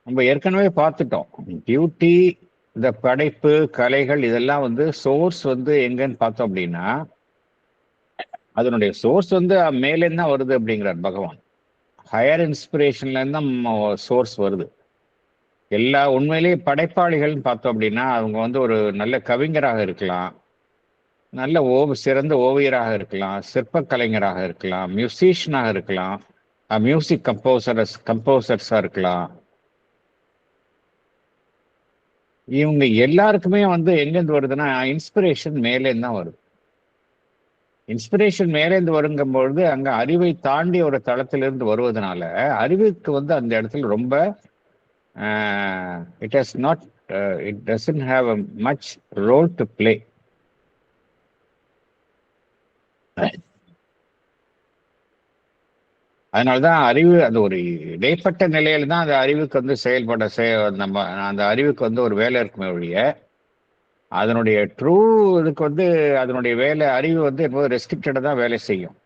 நம்ம ஏற்கனவே பார்த்துட்டோம். பியூட்டி, இந்த படைப்பு, கலைகள், இதெல்லாம் வந்து சோர்ஸ் வந்து எங்கன்னு பார்த்தோம் அப்படின்னா, அதனுடைய சோர்ஸ் வந்து மேலேருந்து தான் வருது அப்படிங்கிறார் பகவான். ஹையர் இன்ஸ்பிரேஷன்ல இருந்து தான் சோர்ஸ் வருது. எல்லா உண்மையிலேயே படைப்பாளிகள்னு பார்த்தோம் அப்படின்னா அவங்க வந்து ஒரு நல்ல கவிஞராக இருக்கலாம், நல்ல சிறந்த ஓவியராக இருக்கலாம், சிற்ப கலைஞராக இருக்கலாம், மியூசிஷியனாக இருக்கலாம், மியூசிக் கம்போசர்ஸா இருக்கலாம். இவங்க எல்லாருக்குமே வந்து எங்கேருந்து வருதுன்னா இன்ஸ்பிரேஷன் மேலேருந்து தான் வருது. இன்ஸ்பிரேஷன் மேலேருந்து வருங்கும்பொழுது அங்க அறிவை தாண்டி ஒரு தளத்திலிருந்து வருவதனால அறிவுக்கு வந்து அந்த இடத்துல ரொம்ப it doesn't have a much role to play. அதனால்தான் அறிவு அந்த ஒரு இடைப்பட்ட நிலையில தான் அந்த அறிவுக்கு வந்து நம்ம அந்த அறிவுக்கு வந்து ஒரு வேலை இருக்குமே ஒழிய, அதனுடைய ட்ரூ இதுக்கு வந்து அதனுடைய வேலை, அறிவு வந்து எப்போது ரெஸ்ட்ரிக்டடா தான் வேலை செய்யும்.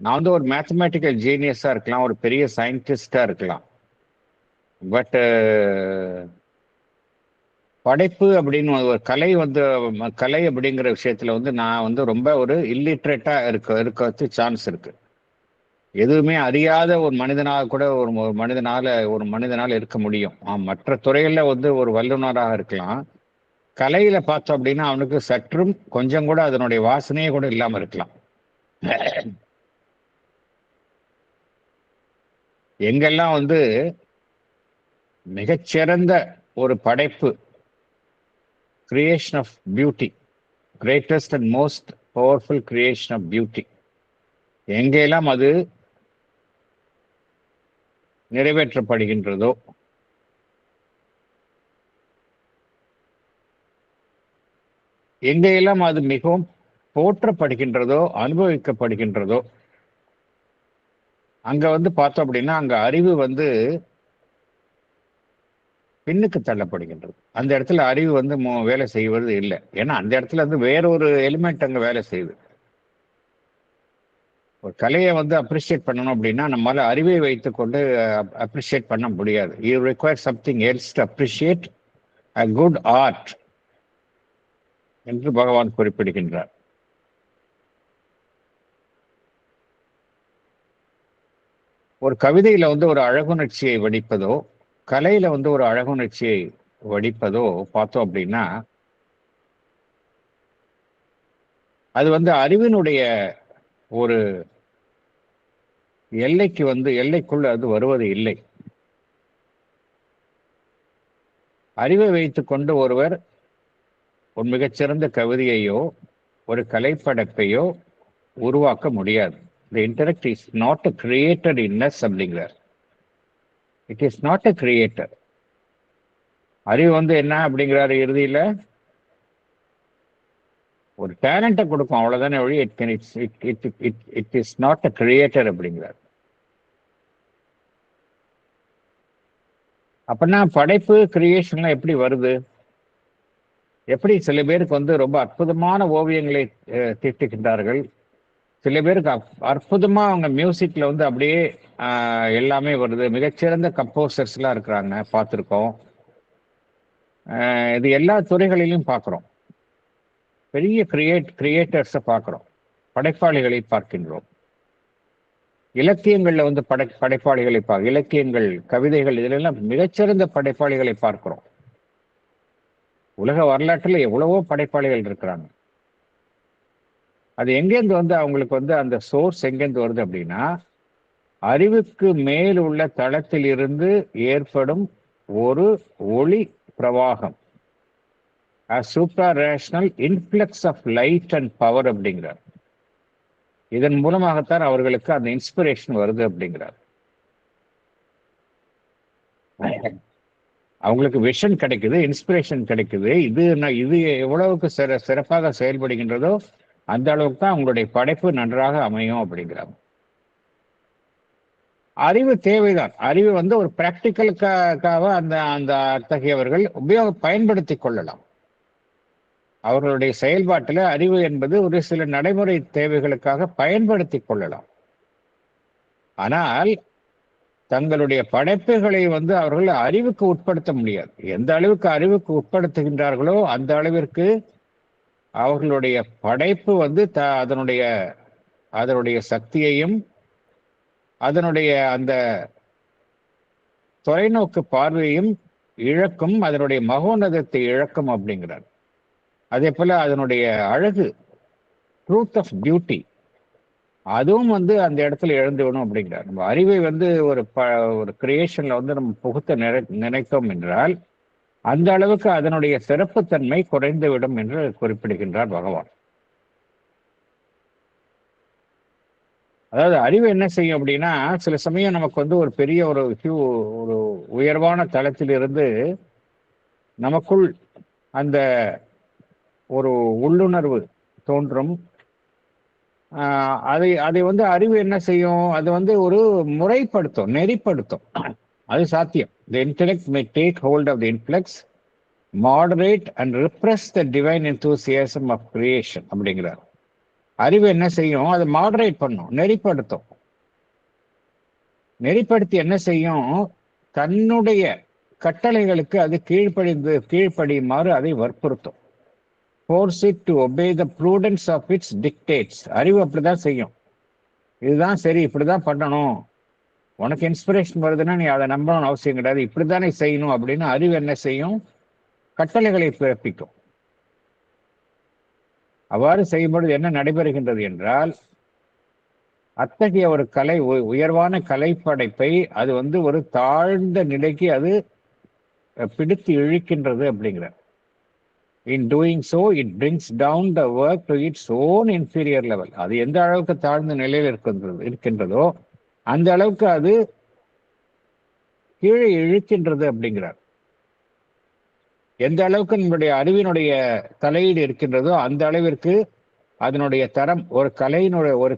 நான் வந்து ஒரு மேத்தமேட்டிக்கல் ஜீனியஸா இருக்கலாம், ஒரு பெரிய சயின்டிஸ்டா இருக்கலாம், பட் படைப்பு அப்படின்னு ஒரு கலை அப்படிங்கிற விஷயத்துல வந்து நான் வந்து ரொம்ப ஒரு இல்லிட்ரேட்டா இருக்க சான்ஸ் இருக்கு. எதுவுமே அறியாத ஒரு மனிதனாக கூட ஒரு மனிதனால இருக்க முடியும். மற்ற துறையில வந்து ஒரு வல்லுநராக இருக்கலாம். கலையில பார்த்தோம் அப்படின்னா அவனுக்கு சற்றும் கொஞ்சம் கூட அதனுடைய வாசனையே கூட இல்லாம இருக்கலாம். எங்கெல்லாம் வந்து மிகச்சிறந்த ஒரு படைப்பு, creation of beauty, greatest and most powerful creation of beauty, எங்கெல்லாம் அது நிறைவேற்றப்படுகின்றதோ, எங்கெல்லாம் அது மிகவும் போற்றப்படுகின்றதோ, அனுபவிக்கப்படுகின்றதோ, அங்க வந்து பார்த்தோம் அப்படின்னா அங்க அறிவு வந்து பின்னுக்கு தள்ளப்படுகின்றது. அந்த இடத்துல அறிவு வந்து வேலை செய்வது இல்லை. ஏன்னா அந்த இடத்துல வந்து வேறொரு எலிமெண்ட் அங்க வேலை செய்யுது. ஒரு கலையை வந்து அப்ரிஷியேட் பண்ணணும் அப்படின்னா நம்மளால அறிவை வைத்துக்கொண்டு அப்ரிஷியேட் பண்ண முடியாது. You require something else to appreciate a good art என்று பகவான் குறிப்பிடுகின்றார். ஒரு கவிதையில வந்து ஒரு அழகுணர்ச்சியை வடிப்பதோ, கலையில வந்து ஒரு அழகுணர்ச்சியை வடிப்பதோ பார்த்தோம் அப்படின்னா, அது வந்து அறிவினுடைய ஒரு எல்லைக்கு வந்து எல்லைக்குள் அது வருவது இல்லை. அறிவை வைத்துக்கொண்டு ஒருவர் ஒரு மிகச்சிறந்த கவிதையையோ ஒரு கலைப்படைப்பையோ உருவாக்க முடியாது. The intellect is not a creator in us அப்படிங்கிறார். It is not a creator. அறிவு வந்து என்ன அப்படிங்கிறாரு இறுதியில, ஒரு டேலண்ட்டை கொடுக்கும் அவ்வளவுதானே வழி. It is not a creator அப்படிங்கிறார். அப்படின்னா படைப்பு கிரியேஷன்லாம் எப்படி வருது? எப்படி சில பேருக்கு வந்து ரொம்ப அற்புதமான ஓவியங்களை தீட்டுகின்றார்கள், சில பேருக்கு அற்புதமா அவங்க மியூசிக்ல வந்து அப்படியே எல்லாமே வருது. மிகச்சிறந்த கம்போசர்ஸ்லாம் இருக்கிறாங்க, பார்த்துருக்கோம். இது எல்லா துறைகளிலும் பார்க்குறோம். பெரிய கிரியேட்டர்ஸை பார்க்குறோம், படைப்பாளிகளை பார்க்கின்றோம். இலக்கியங்கள்ல வந்து படைப்பாளிகளை இலக்கியங்கள், கவிதைகள், இதிலெல்லாம் மிகச்சிறந்த படைப்பாளிகளை பார்க்கிறோம். உலக வரலாற்றில் எவ்வளவோ படைப்பாளிகள் இருக்கிறாங்க. அது எங்கேருந்து வந்து அவங்களுக்கு வந்து அந்த சோர்ஸ் எங்கேருந்து வருது அப்படின்னா, அறிவுக்கு மேல் உள்ள தளத்தில் இருந்து ஏற்படும் ஒரு ஒளி பிரவாகம், suprarational influx of light and power அப்படிங்கிறார். இதன் மூலமாகத்தான் அவர்களுக்கு அந்த இன்ஸ்பிரேஷன் வருது அப்படிங்கிறார். அவங்களுக்கு விஷன் கிடைக்குது, இன்ஸ்பிரேஷன் கிடைக்குது. இது எவ்வளவுக்கு சிறப்பாக செயல்படுகின்றதோ அந்த அளவுக்கு தான் அவங்களுடைய படைப்பு நன்றாக அமையும் அப்படிங்கிறார். அறிவு தேவைதான். அறிவு வந்து ஒரு பிராக்டிக்கலுக்காக அந்த அந்த அத்தகையவர்கள் பயன்படுத்தி கொள்ளலாம். அவர்களுடைய செயல்பாட்டில் அறிவு என்பது ஒரு சில நடைமுறை தேவைகளுக்காக பயன்படுத்தி கொள்ளலாம். ஆனால் தங்களுடைய படைப்புகளை வந்து அவர்கள் அறிவுக்கு உட்படுத்த முடியாது. எந்த அளவுக்கு அறிவுக்கு உட்படுத்துகின்றார்களோ அந்த அளவிற்கு அவர்களுடைய படைப்பு வந்து அதனுடைய சக்தியையும் அதனுடைய அந்த தொலைநோக்கு பார்வையும் இழக்கும், அதனுடைய மகோன்னதத்தை இழக்கும் அப்படிங்கிறார். அதே போல அதனுடைய அழகு, ட்ரூத் ஆஃப் பியூட்டி, அதுவும் வந்து அந்த இடத்துல இழந்து விடும் அப்படிங்கிறார். நம்ம அறிவை வந்து ஒரு கிரியேஷன்ல வந்து நம்ம புகுத்த நினைத்தோம் என்றால் அந்த அளவுக்கு அதனுடைய சிறப்புத்தன்மை குறைந்து விடும் என்று குறிப்பிடுகின்றார் பகவான். அதாவது அறிவு என்ன செய்யும் அப்படின்னா, சில சமயம் நமக்கு வந்து ஒரு பெரிய ஒரு உயர்வான தளத்திலிருந்து நமக்குள் அந்த ஒரு உள்ளுணர்வு தோன்றும். அதை வந்து அறிவு என்ன செய்யும், அது வந்து ஒரு முறைப்படுத்தும், நெறிப்படுத்தும். அது சாத்தியம். The intellect may take hold of the influx, moderate and repress the divine enthusiasm of creation அப்படிங்கிறார். அறிவு என்ன செய்யும், அதை மாடரேட் பண்ணும், நெறிப்படுத்தும். நெறிப்படுத்தி என்ன செய்யும், தன்னுடைய கட்டளைகளுக்கு அது கீழ்ப்படியுமாறு அதை வற்புறுத்தும். Force it to obey the prudence of its dictates. அறிவு அப்படிதான் செய்யும். இதுதான் சரி, இப்படிதான் பண்ணணும், உனக்கு இன்ஸ்பிரேஷன் வருதுன்னா நீ அதை நம்பணும்னு அவசியம் கிடையாது, இப்படித்தானே செய்யணும் அப்படின்னு அறிவு என்ன செய்யும், கட்டளைகளை பிறப்பிக்கும். அவ்வாறு செய்யும்பொழுது என்ன நடைபெறுகின்றது என்றால், அத்தகைய ஒரு உயர்வான கலைப்படைப்பை அது வந்து ஒரு தாழ்ந்த நிலைக்கு அது பிடித்து இழுக்கின்றது அப்படிங்கிறார். In doing so, it brings down the work to its own inferior level. அது எந்த அளவுக்கு தாழ்ந்த நிலையில் இருக்கின்றதோ அந்த அளவுக்கு அது கீழே இழுக்கின்றது அப்படிங்கிறார். எந்த அளவுக்கு நம்முடைய அறிவினுடைய தலையீடு இருக்கின்றதோ அந்த அளவிற்கு அதனுடைய தரம், ஒரு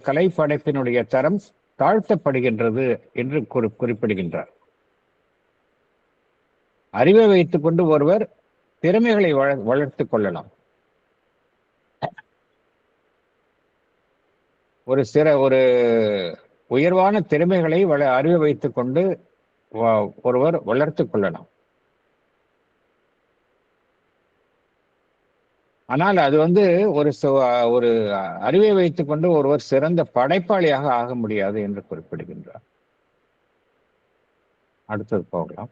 கலை படைப்பினுடைய தரம் தாழ்த்தப்படுகின்றது என்று குறிப்பிடுகின்றார். அறிவை வைத்துக் கொண்டு ஒருவர் திறமைகளை வளர்த்து கொள்ளலாம். ஒரு உயர்வான திறமைகளை அறிவை வைத்துக் கொண்டு ஒருவர் வளர்த்துக் கொள்ளலாம். ஆனால் அது ஒரு அறிவை வைத்துக் கொண்டு ஒருவர் சிறந்த படைப்பாளியாக ஆக முடியாது என்று குறிப்பிடுகின்றார். அடுத்தது போகலாம்.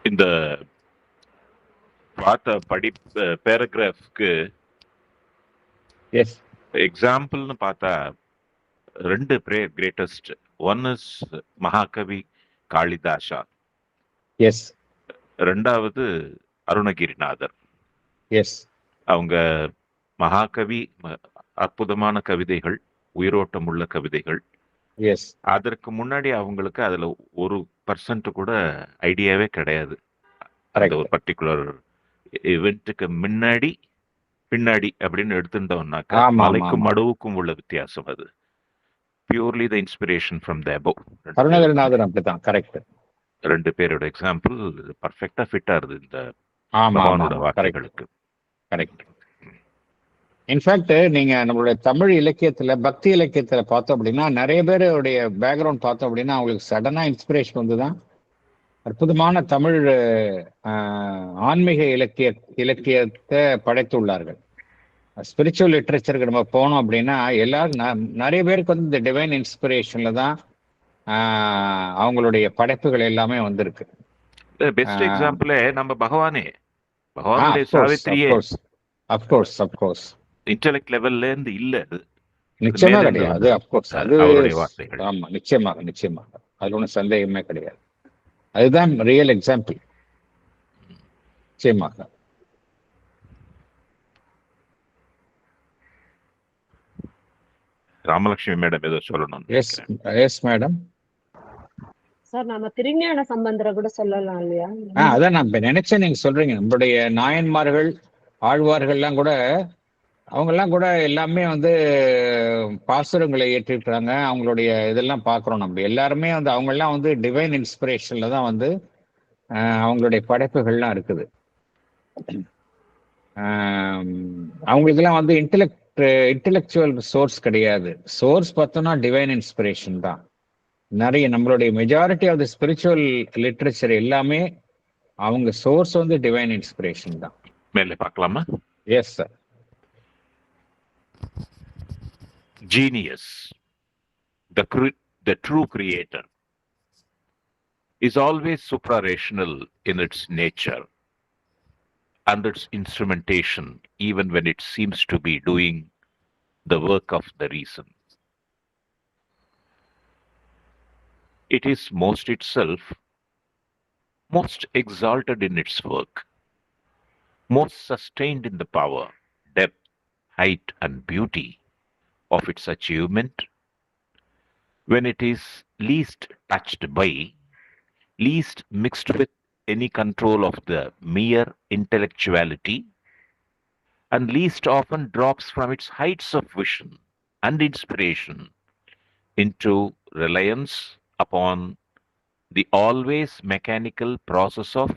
இந்த பார்த்த பேராகிராஃப்க்கு எக்ஸாம்பிள்னு பார்த்தா 2 கிரேட்டஸ்ட். ஒன் இஸ் மகாகவி காளிதாசா, ரெண்டாவது அருணகிரிநாதர். அவங்க மகாகவி, அற்புதமான கவிதைகள், உயிரோட்டம் உள்ள கவிதைகள். அதற்கு முன்னாடி அவங்களுக்கு அதுல 1% கூட ஐடியாவே கிடையாது. அந்த ஒரு பர்டிகுலர் இவெண்ட்டுக்கு முன்னாடி பின்னாடி அப்படின்னு எடுத்துட்டோம்னாக்கா மலைக்கும் மடுவுக்கும் உள்ள வித்தியாசம். அது purely the inspiration from the above. Arunagirinathar அப்படிதான். கரெக்ட். 2 பேரோட எக்ஸாம்பிள் பர்ஃபெக்டா ஃபிட்டா இருது இந்த பகவானோட வார்த்தைகளுக்கு. கரெக்ட். இன்ஃபேக்ட் நீங்க நம்மளுடைய தமிழ் இலக்கியத்துல, பக்தி இலக்கியத்துல பார்த்தோம் அப்படின்னா, நிறைய பேருடைய பேக்ரவுண்ட் பார்த்தோம் அப்படின்னா அவங்களுக்கு சடனா இன்ஸ்பிரேஷன் வந்துதான் அற்புதமான தமிழ் ஆன்மீக இலக்கியத்தை படைத்துள்ளார்கள். ஸ்பிரிச்சுவல் லிட்ரேச்சருக்கு நம்ம போனோம் அப்படின்னா எல்லாரும் நிறைய பேருக்கு வந்து இந்த டிவைன் இன்ஸ்பிரேஷன்ல தான் அவங்களுடைய படைப்புகள் எல்லாமே வந்திருக்கு. பெஸ்ட் எக்ஸாம்பிள் நம்ம பகவானே சாவித்திரியே. அப்கோர்ஸ் இன்டெலெக்ட் லெவல்ல இருந்து இல்ல, அது நிச்சயமா கிடையாது. அப்கோர்ஸ் அது அவருடைய வார்த்தைகள். ஆமா, நிச்சயமாக அது ஒன்றும் சந்தேகமே கிடையாது. அதுதான் ரியல் எக்ஸாம்பிள். நிச்சயமாக. ராமலட்சுமி மேடம் ஏதோ சொல்லணும். Yes madam. சார், நம்ம திருஞான சம்பந்தரை கூட சொல்லலாம் இல்லையா? அதான் நான் நினைச்சேன் நீங்க சொல்றீங்க. நம்மளுடைய நாயன்மார்கள், ஆழ்வார்கள்லாம் கூட அவங்கெல்லாம் கூட எல்லாமே வந்து பாசுரங்களை ஏற்றிருக்கிறாங்க. அவங்களுடைய இதெல்லாம் பார்க்குறோம். நம்ம எல்லாருமே வந்து அவங்கெல்லாம் வந்து டிவைன் இன்ஸ்பிரேஷன்ல தான் வந்து அவங்களுடைய படைப்புகள்லாம் இருக்குது. அவங்களுக்கெல்லாம் வந்து இன்டெலெக்சுவல் சோர்ஸ் கிடையாது. சோர்ஸ் பார்த்தோம்னா டிவைன் இன்ஸ்பிரேஷன் தான். நிறைய நம்மளுடைய majority of the spiritual literature எல்லாமே அவங்க சோர்ஸ் வந்து டிவைன் இன்ஸ்பிரேஷன் தான். மேலே பார்க்கலாமா? Yes sir. Genius, the true creator, is always suprarational in its nature and its instrumentation, even when it seems to be doing the work of the reason. It is most itself, most exalted in its work, most sustained in the power, depth, height, and beauty of its achievement, when it is least touched by, least mixed with any control of the mere intellectuality, and least often drops from its heights of vision and inspiration into reliance upon the always mechanical process of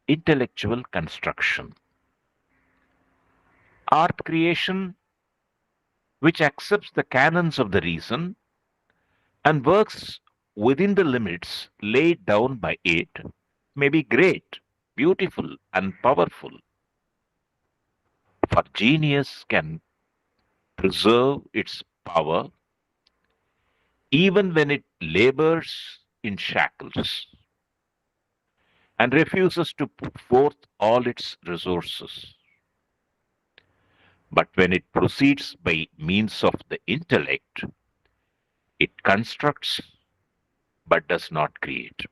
intellectual construction. Art creation, which accepts the canons of the reason and works within the limits laid down by it, may be great, beautiful, and powerful. For genius can preserve its power even when it labors in shackles and refuses to put forth all its resources. But when it proceeds by means of the intellect, it constructs but does not create.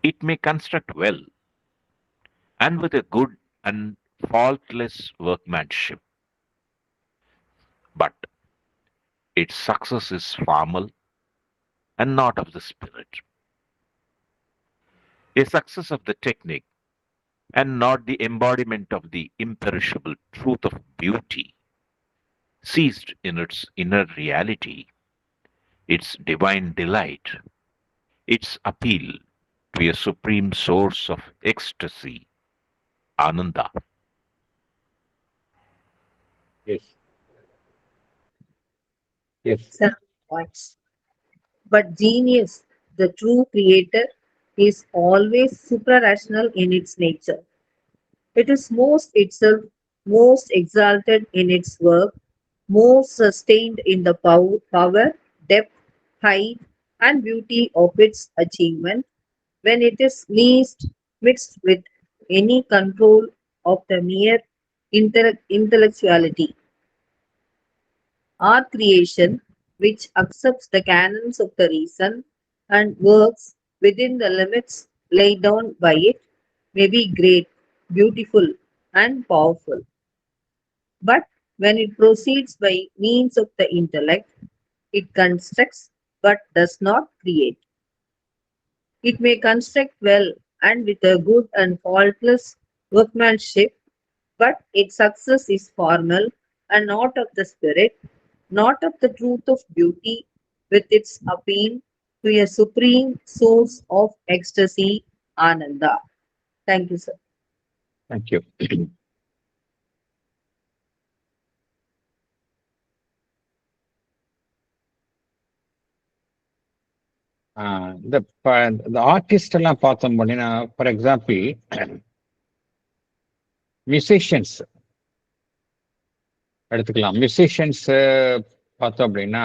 It may construct well and with a good and faultless workmanship, but its success is formal and not of the spirit. A success of the technique and not the embodiment of the imperishable truth of beauty, seized in its inner reality, its divine delight, its appeal to a supreme source of ecstasy, Ananda. Yes. Yes. Excellent points. But genius, the true creator, is always suprarational in its nature. It is most itself, most exalted in its work, most sustained in the power, depth, height, and beauty of its achievement, when it is least mixed with any control of the mere intellectuality. Our creation, which accepts the canons of the reason and works within the limits laid down by it, may be great, beautiful, and powerful. But when it proceeds by means of the intellect, it constructs but does not create. It may construct well and with a good and faultless workmanship, but its success is formal and not of the spirit, not of the truth of beauty, with its appeal to a supreme source of ecstasy, Ananda. Thank you, sir. Thank you. இந்த ஆர்டிஸ்ட் எல்லாம் பார்த்தோம் அப்படின்னா, ஃபார் எக்ஸாம்பிள் மியூசிஷியன்ஸ் எடுத்துக்கலாம். மியூசிஷியன்ஸ் பார்த்தோம் அப்படின்னா,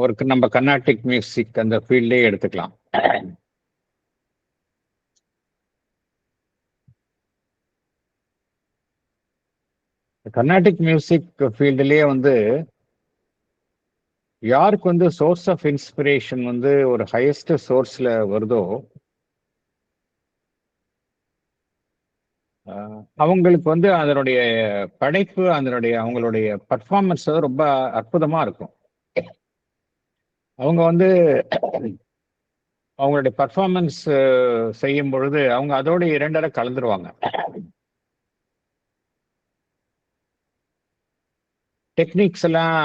ஒரு நம்ம கர்நாடிக் மியூசிக் அந்த ஃபீல்டே எடுத்துக்கலாம். கர்நாடிக் மியூசிக் ஃபீல்டுலேயே வந்து யாருக்கு வந்து சோர்ஸ் ஆஃப் இன்ஸ்பிரேஷன் வந்து ஒரு ஹையஸ்ட் சோர்ஸ்ல வருதோ, அவங்களுக்கு வந்து அதனுடைய படைப்பு, அதனுடைய அவங்களுடைய பர்ஃபார்மன்ஸ் ரொம்ப அற்புதமா இருக்கும். அவங்க வந்து அவங்களுடைய பர்ஃபார்மன்ஸ் செய்யும் பொழுது அவங்க அதோட இரண்டரை கலந்துருவாங்க. டெக்னிக்ஸ் எல்லாம்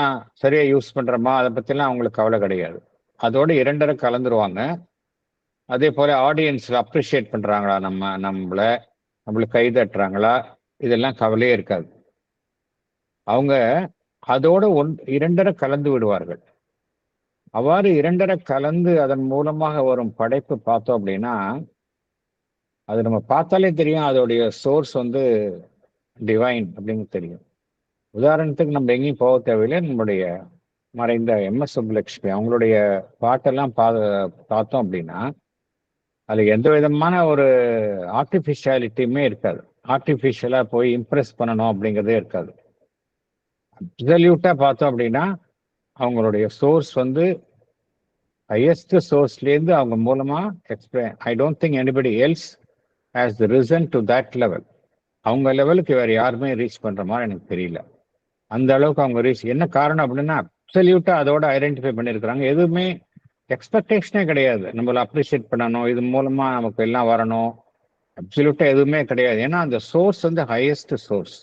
சரியா யூஸ் பண்றோமா அதை பத்திலாம் அவங்களுக்கு கவலை கிடையாது. அதோட இரண்டரை கலந்துருவாங்க. அதே போல ஆடியன்ஸ் அப்ரிஷியேட் பண்றாங்களா, நம்மளுக்கு கை தட்டுறாங்களா, இதெல்லாம் கவலையே இருக்காது. அவங்க அதோட இரண்டரை கலந்து விடுவார்கள். அவ்வாறு இரண்டரை கலந்து அதன் மூலமாக வரும் படைப்பு பார்த்தோம் அப்படின்னா, அது நம்ம பார்த்தாலே தெரியும் அதோடைய சோர்ஸ் வந்து டிவைன் அப்படின்னு தெரியும். உதாரணத்துக்கு நம்ம எங்கேயும் போக தேவையில்லை. நம்மளுடைய மறைந்த MS சுப்புலட்சுமி அவங்களுடைய பாட்டெல்லாம் பார்த்தோம் அப்படின்னா, அது எந்த விதமான ஒரு ஆர்டிஃபிஷியாலிட்டியுமே இருக்காது. ஆர்டிஃபிஷியலா போய் இம்ப்ரெஸ் பண்ணணும் அப்படிங்கிறதே இருக்காது. அப்சல்யூட்டா பார்த்தோம் அப்படின்னா அவங்களுடைய சோர்ஸ் வந்து ஹையஸ்ட் சோர்ஸ்லேருந்து அவங்க மூலமா explain. I don't think anybody else has risen to that level. அவங்க லெவலுக்கு வேற யாருமே ரீச் பண்ற மாதிரி எனக்கு தெரியல. அந்த அளவுக்கு அவங்க ரீச். என்ன காரணம் அப்படின்னா அப்சல்யூட்டா அதோட ஐடென்டிஃபை பண்ணியிருக்கிறாங்க. எதுவுமே எக்ஸ்பெக்டேஷனே கிடையாது. நம்மள அப்ரிஷியேட் பண்ணணும், இது மூலமா நமக்கு எல்லாம் வரணும், அப்சல்யூட்டா எதுவுமே கிடையாது. ஏன்னா அந்த சோர்ஸ் வந்து ஹையஸ்ட் சோர்ஸ்.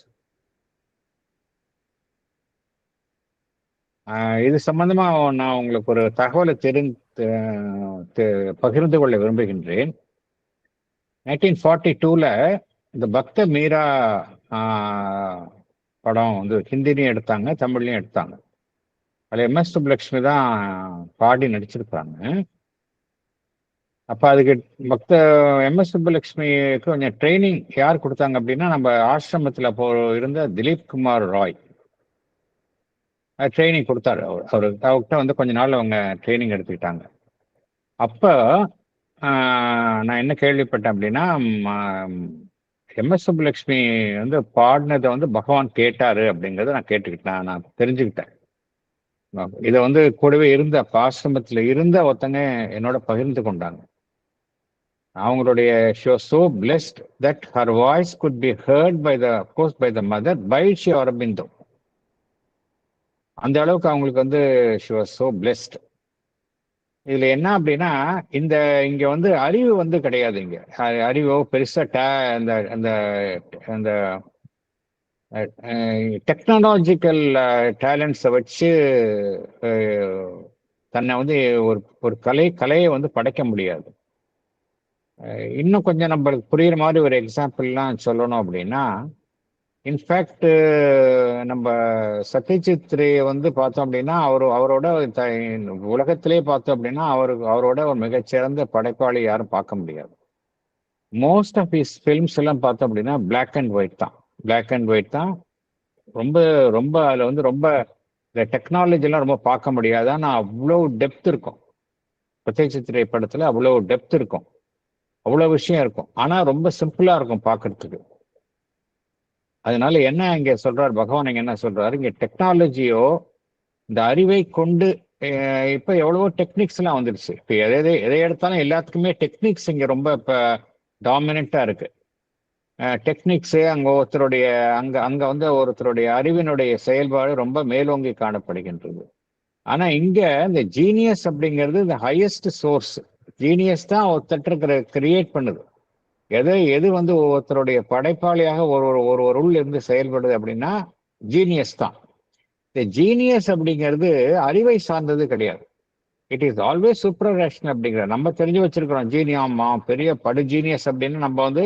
இது சம்பந்தமா நான் உங்களுக்கு ஒரு தகவலை பகிர்ந்து கொள்ள விரும்புகின்றேன். 1942ல இந்த பக்த மீரா படம் வந்து ஹிந்திலையும் எடுத்தாங்க, தமிழ்லையும் எடுத்தாங்க. அதில் MS சுப்புலட்சுமி தான் பாடி நடிச்சிருக்காங்க. அப்போ அதுக்கு MS சுப்புலட்சுமிக்கு கொஞ்சம் ட்ரைனிங் யார் கொடுத்தாங்க அப்படின்னா, நம்ம ஆசிரமத்தில் இருந்த திலீப் குமார் ராய் ட்ரைனிங் கொடுத்தாரு. அவர்கிட்ட வந்து கொஞ்ச நாள் அவங்க ட்ரைனிங் எடுத்துக்கிட்டாங்க. அப்போ நான் என்ன கேள்விப்பட்டேன் அப்படின்னா, MS சுப்புலட்சுமி வந்து பாடினதை வந்து பகவான் கேட்டாரு அப்படிங்கிறத நான் தெரிஞ்சுக்கிட்டேன். இதை வந்து கூடவே இருந்த ஆசிரமத்தில் இருந்த ஒருத்தங்க என்னோட பகிர்ந்து கொண்டாங்க. அவங்களுடைய she was so blessed that her voice could be heard by the mother by Sri Aurobindo. அந்த அளவுக்கு அவங்களுக்கு வந்து she was so blessed. இதுல என்ன அப்படின்னா, இங்க வந்து அறிவு வந்து கிடையாது. இங்க அறிவோ பெருசா அந்த டெக்னாலஜிக்கல் டேலண்ட்ஸை வச்சு தன்னை வந்து ஒரு ஒரு கலையை வந்து படைக்க முடியாது. இன்னும் கொஞ்சம் நம்மளுக்கு புரியுற மாதிரி ஒரு எக்ஸாம்பிள்லாம் சொல்லணும் அப்படின்னா, இன்ஃபேக்ட் நம்ம சத்யஜித் ரே வந்து பார்த்தோம் அப்படின்னா அவரோட உலகத்திலே பார்த்தோம் அப்படின்னா அவரோட ஒரு மிகச்சிறந்த படைப்பாளி யாரும் பார்க்க முடியாது. மோஸ்ட் ஆஃப் ஹிஸ் ஃபிலிம்ஸ் எல்லாம் பார்த்தோம் அப்படின்னா பிளாக் அண்ட் ஒயிட் தான். ரொம்ப ரொம்ப அதில் வந்து ரொம்ப இந்த டெக்னாலஜி எல்லாம் ரொம்ப பார்க்க முடியாது. ஆனால் அவ்வளோ டெப்த் இருக்கும். சத்யஜித் ரே படத்துல அவ்வளோ டெப்த் இருக்கும், அவ்வளோ விஷயம் இருக்கும். ஆனா ரொம்ப சிம்பிளா இருக்கும் பார்க்கறதுக்கு. அதனால என்ன இங்க சொல்றாரு பகவான், இங்க என்ன சொல்றாரு, இங்க டெக்னாலஜியோ இந்த அறிவை கொண்டு இப்ப எவ்வளவோ டெக்னிக்ஸ் எல்லாம் வந்துருச்சு. இப்ப எதை எடுத்தாலும் எல்லாத்துக்குமே டெக்னிக்ஸ் இங்க ரொம்ப இப்ப டாமினண்டா இருக்கு. டெக்னிக்ஸ் அங்க ஒருத்தருடைய அங்க வந்து ஒருத்தருடைய அறிவினுடைய செயல்பாடு ரொம்ப மேலோங்கி காணப்படுகின்றது. ஆனா இங்க இந்த ஜீனியஸ் அப்படிங்கிறது இந்த ஹையஸ்ட் சோர்ஸ். ஜீனியஸ் தான் ஒருத்தர் கிரியேட் பண்ணுது. எது வந்து ஒருத்தருடைய படைப்பாளியாக ஒரு உள்ள இருந்து செயல்படுது அப்படின்னா ஜீனியஸ் தான். இந்த ஜீனியஸ் அப்படிங்கிறது அறிவை சார்ந்தது கிடையாது. It is always super rational அப்படிங்கிற நம்ம தெரிஞ்சு வச்சிருக்கிறோம். ஜீனியாமா பெரிய படு ஜீனியஸ் அப்படின்னு நம்ம வந்து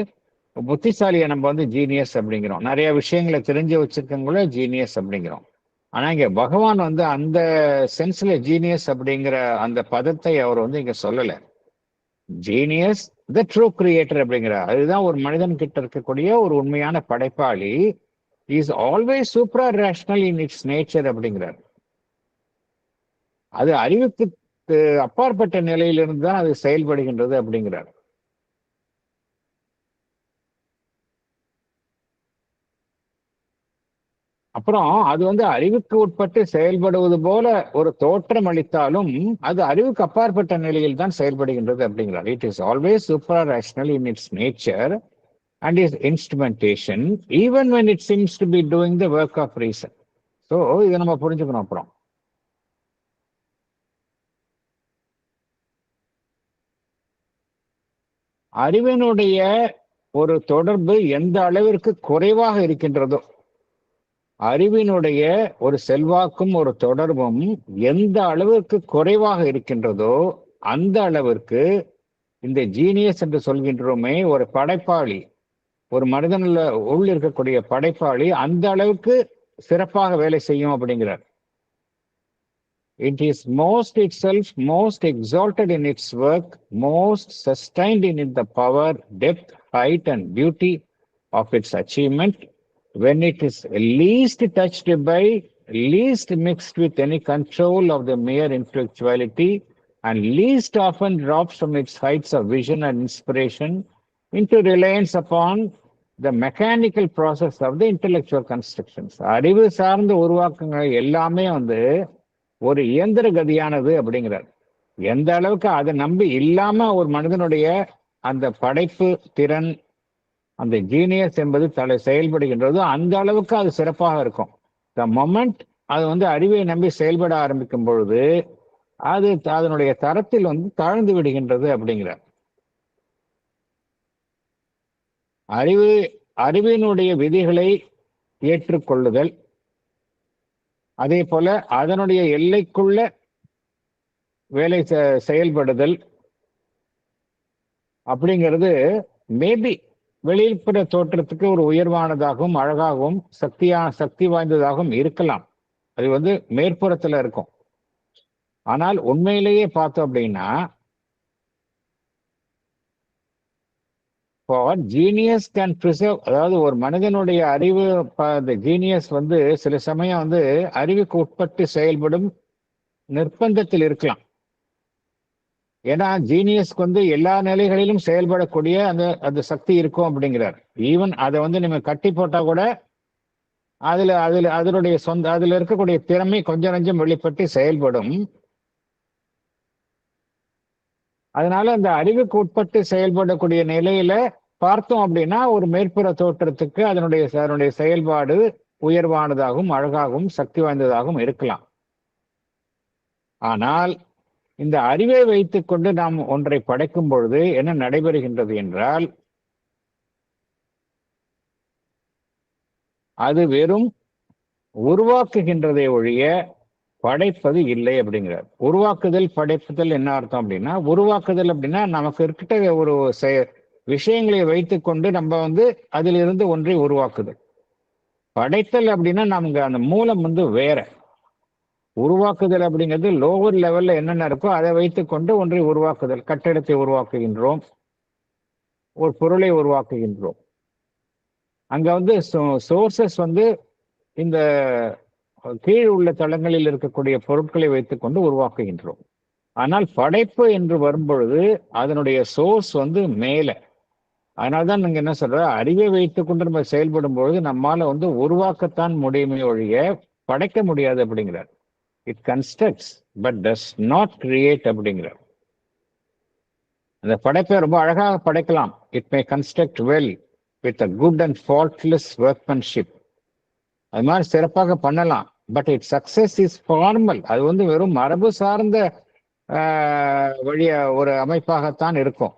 புத்திசாலியை நம்ம வந்து ஜீனியஸ் அப்படிங்கிறோம். நிறைய விஷயங்களை தெரிஞ்சு வச்சிருக்கவங்கள ஜீனியஸ் அப்படிங்கிறோம். ஆனா இங்க பகவான் வந்து அந்த சென்ஸ்ல ஜீனியஸ் அப்படிங்கிற அந்த பதத்தை அவர் வந்து இங்க சொல்லல. ஜீனியஸ் த ட்ரூ கிரியேட்டர் அப்படிங்கிறார். அதுதான் ஒரு மனிதன் கிட்ட இருக்கக்கூடிய ஒரு உண்மையான படைப்பாளி. Is always super rational in it's nature அப்படிங்கிறார். அது அறிவுக்கு அப்பாற்பட்ட நிலையிலிருந்து தான் அது செயல்படுகின்றது அப்படிங்கிறார். அப்புறம் அது வந்து அறிவுக்கு உட்பட்டு செயல்படுவது போல ஒரு தோற்றம் அளித்தாலும் அது அறிவுக்கு அப்பாற்பட்ட நிலையில் தான் செயல்படுகின்றது அப்படிங்கிறார். It is always super rational in it's nature and is instrumentation even when it seems to be doing the work of reason. So இதை நம்ம புரிஞ்சுக்கணும். அப்புறம் அறிவினுடைய ஒரு தொடர்பு எந்த அளவிற்கு குறைவாக இருக்கின்றதோ, அறிவினுடைய ஒரு செல்வாக்கும் ஒரு தொடர்பும் எந்த அளவிற்கு குறைவாக இருக்கின்றதோ அந்த அளவிற்கு இந்த ஜீனியஸ் என்று சொல்கின்றோமே ஒரு படைப்பாளி, ஒரு மனிதனில் உள்ள இருக்கக்கூடிய படைப்பாளி அந்த அளவுக்கு சிறப்பாக வேலை செய்யும் அப்படிங்கிறார். It is most itself, most exalted in its work, most sustained in the power, depth, height and beauty of its achievement, when it is least touched by, least mixed with any control of the mere intellectuality, and least often drops from its heights of vision and inspiration into reliance upon the mechanical process of the intellectual constructions. அறிவு சார்ந்த உருவாக்கங்கள் எல்லாமே வந்து ஒரு இயந்திர கதியானது அப்படிங்கிறார். எந்த அளவுக்கு அதை நம்பி இல்லாம ஒரு மனிதனுடைய அந்த படைப்பு திறன், அந்த ஜீனியஸ் என்பது செயல்படுகின்றதோ அந்த அளவுக்கு அது சிறப்பாக இருக்கும். த மொமெண்ட் அது வந்து அறிவை நம்பி செயல்பட ஆரம்பிக்கும் பொழுது அது அதனுடைய தரத்தில் வந்து தாழ்ந்து விடுகின்றது அப்படிங்கிறார். அறிவினுடைய விதிகளை ஏற்றுக்கொள்ளுதல், அதே போல அதனுடைய எல்லைக்குள்ள வேலை செயல்படுதல் அப்படிங்கிறது மேபி வெளிப்புற தோற்றத்துக்கு ஒரு உயர்வானதாகவும் அழகாகவும் சக்தி வாய்ந்ததாகவும் இருக்கலாம். அது வந்து மேற்புறத்துல இருக்கும். ஆனால் உண்மையிலேயே பார்த்தோம் அப்படின்னா ஜீனியஸ் கேன் ப்ரிசர்வ், அதாவது ஒரு மனிதனுடைய அறிவு ஜீனியஸ் வந்து சில சமயம் வந்து அறிவுக்கு உட்பட்டு செயல்படும் நிர்பந்தத்தில் இருக்கலாம். ஏன்னா ஜீனியஸ்க்கு வந்து எல்லா நிலைகளிலும் செயல்படக்கூடிய அந்த சக்தி இருக்கும் அப்படிங்கிறார். ஈவன் அதை வந்து நம்ம கட்டி போட்டா கூட அதனுடைய அதுல இருக்கக்கூடிய திறமை கொஞ்சம் நஞ்சம் வெளிப்பட்டு செயல்படும். அதனால அந்த அறிவுக்கு உட்பட்டு செயல்படக்கூடிய நிலையில பார்த்தோம் அப்படின்னா ஒரு மேற்புற தோற்றத்துக்கு அதனுடைய செயல்பாடு உயர்வானதாகவும் அழகாகவும் சக்தி வாய்ந்ததாகவும் இருக்கலாம். ஆனால் இந்த அறிவை வைத்துக் கொண்டு நாம் ஒன்றை படைக்கும் பொழுது என்ன நடைபெறுகின்றது என்றால் அது வெறும் உருவாக்குகின்றதை ஒழிய படைப்பது இல்லை அப்படிங்கிறார். உருவாக்குதல் படைப்புதல் என்ன அர்த்தம் அப்படின்னா, உருவாக்குதல் அப்படின்னா நமக்கு இருக்கிட்ட ஒரு விஷயங்களை வைத்துக்கொண்டு நம்ம அதிலிருந்து ஒன்றை உருவாக்குதல். படைத்தல் அப்படின்னா நமக்கு அந்த மூலம் வேற. உருவாக்குதல் அப்படிங்கிறது லோவர் லெவல்ல என்னென்ன இருக்கோ அதை வைத்துக்கொண்டு ஒன்றை உருவாக்குதல். கட்டிடத்தை உருவாக்குகின்றோம், ஒரு பொருளை உருவாக்குகின்றோம். அங்க சோர்சஸ் இந்த கீழ் உள்ள தளங்களில் இருக்கக்கூடிய பொருட்களை வைத்துக்கொண்டு உருவாக்குகின்றோம். ஆனால் படைப்பு என்று வரும்பொழுது அதனுடைய சோர்ஸ் மேல. அதனால்தான் நீங்க என்ன சொல்ற, அறிவை வைத்துக்கொண்டு நம்ம செயல்படும் பொழுது நம்மால உருவாக்கத்தான் முடியுமே ஒழிய படைக்க முடியாது அப்படிங்கிறார். It constructs but does not create அப்படிங்கிறார். அந்த படைப்பை ரொம்ப அழகாக படைக்கலாம். It may construct well with a good and faultless workmanship. அது மாதிரி சிறப்பாக பண்ணலாம். But it success is formal. அது வெறும் மரபு சார்ந்த வழிய ஒரு அமைப்பாகத்தான் இருக்கும்.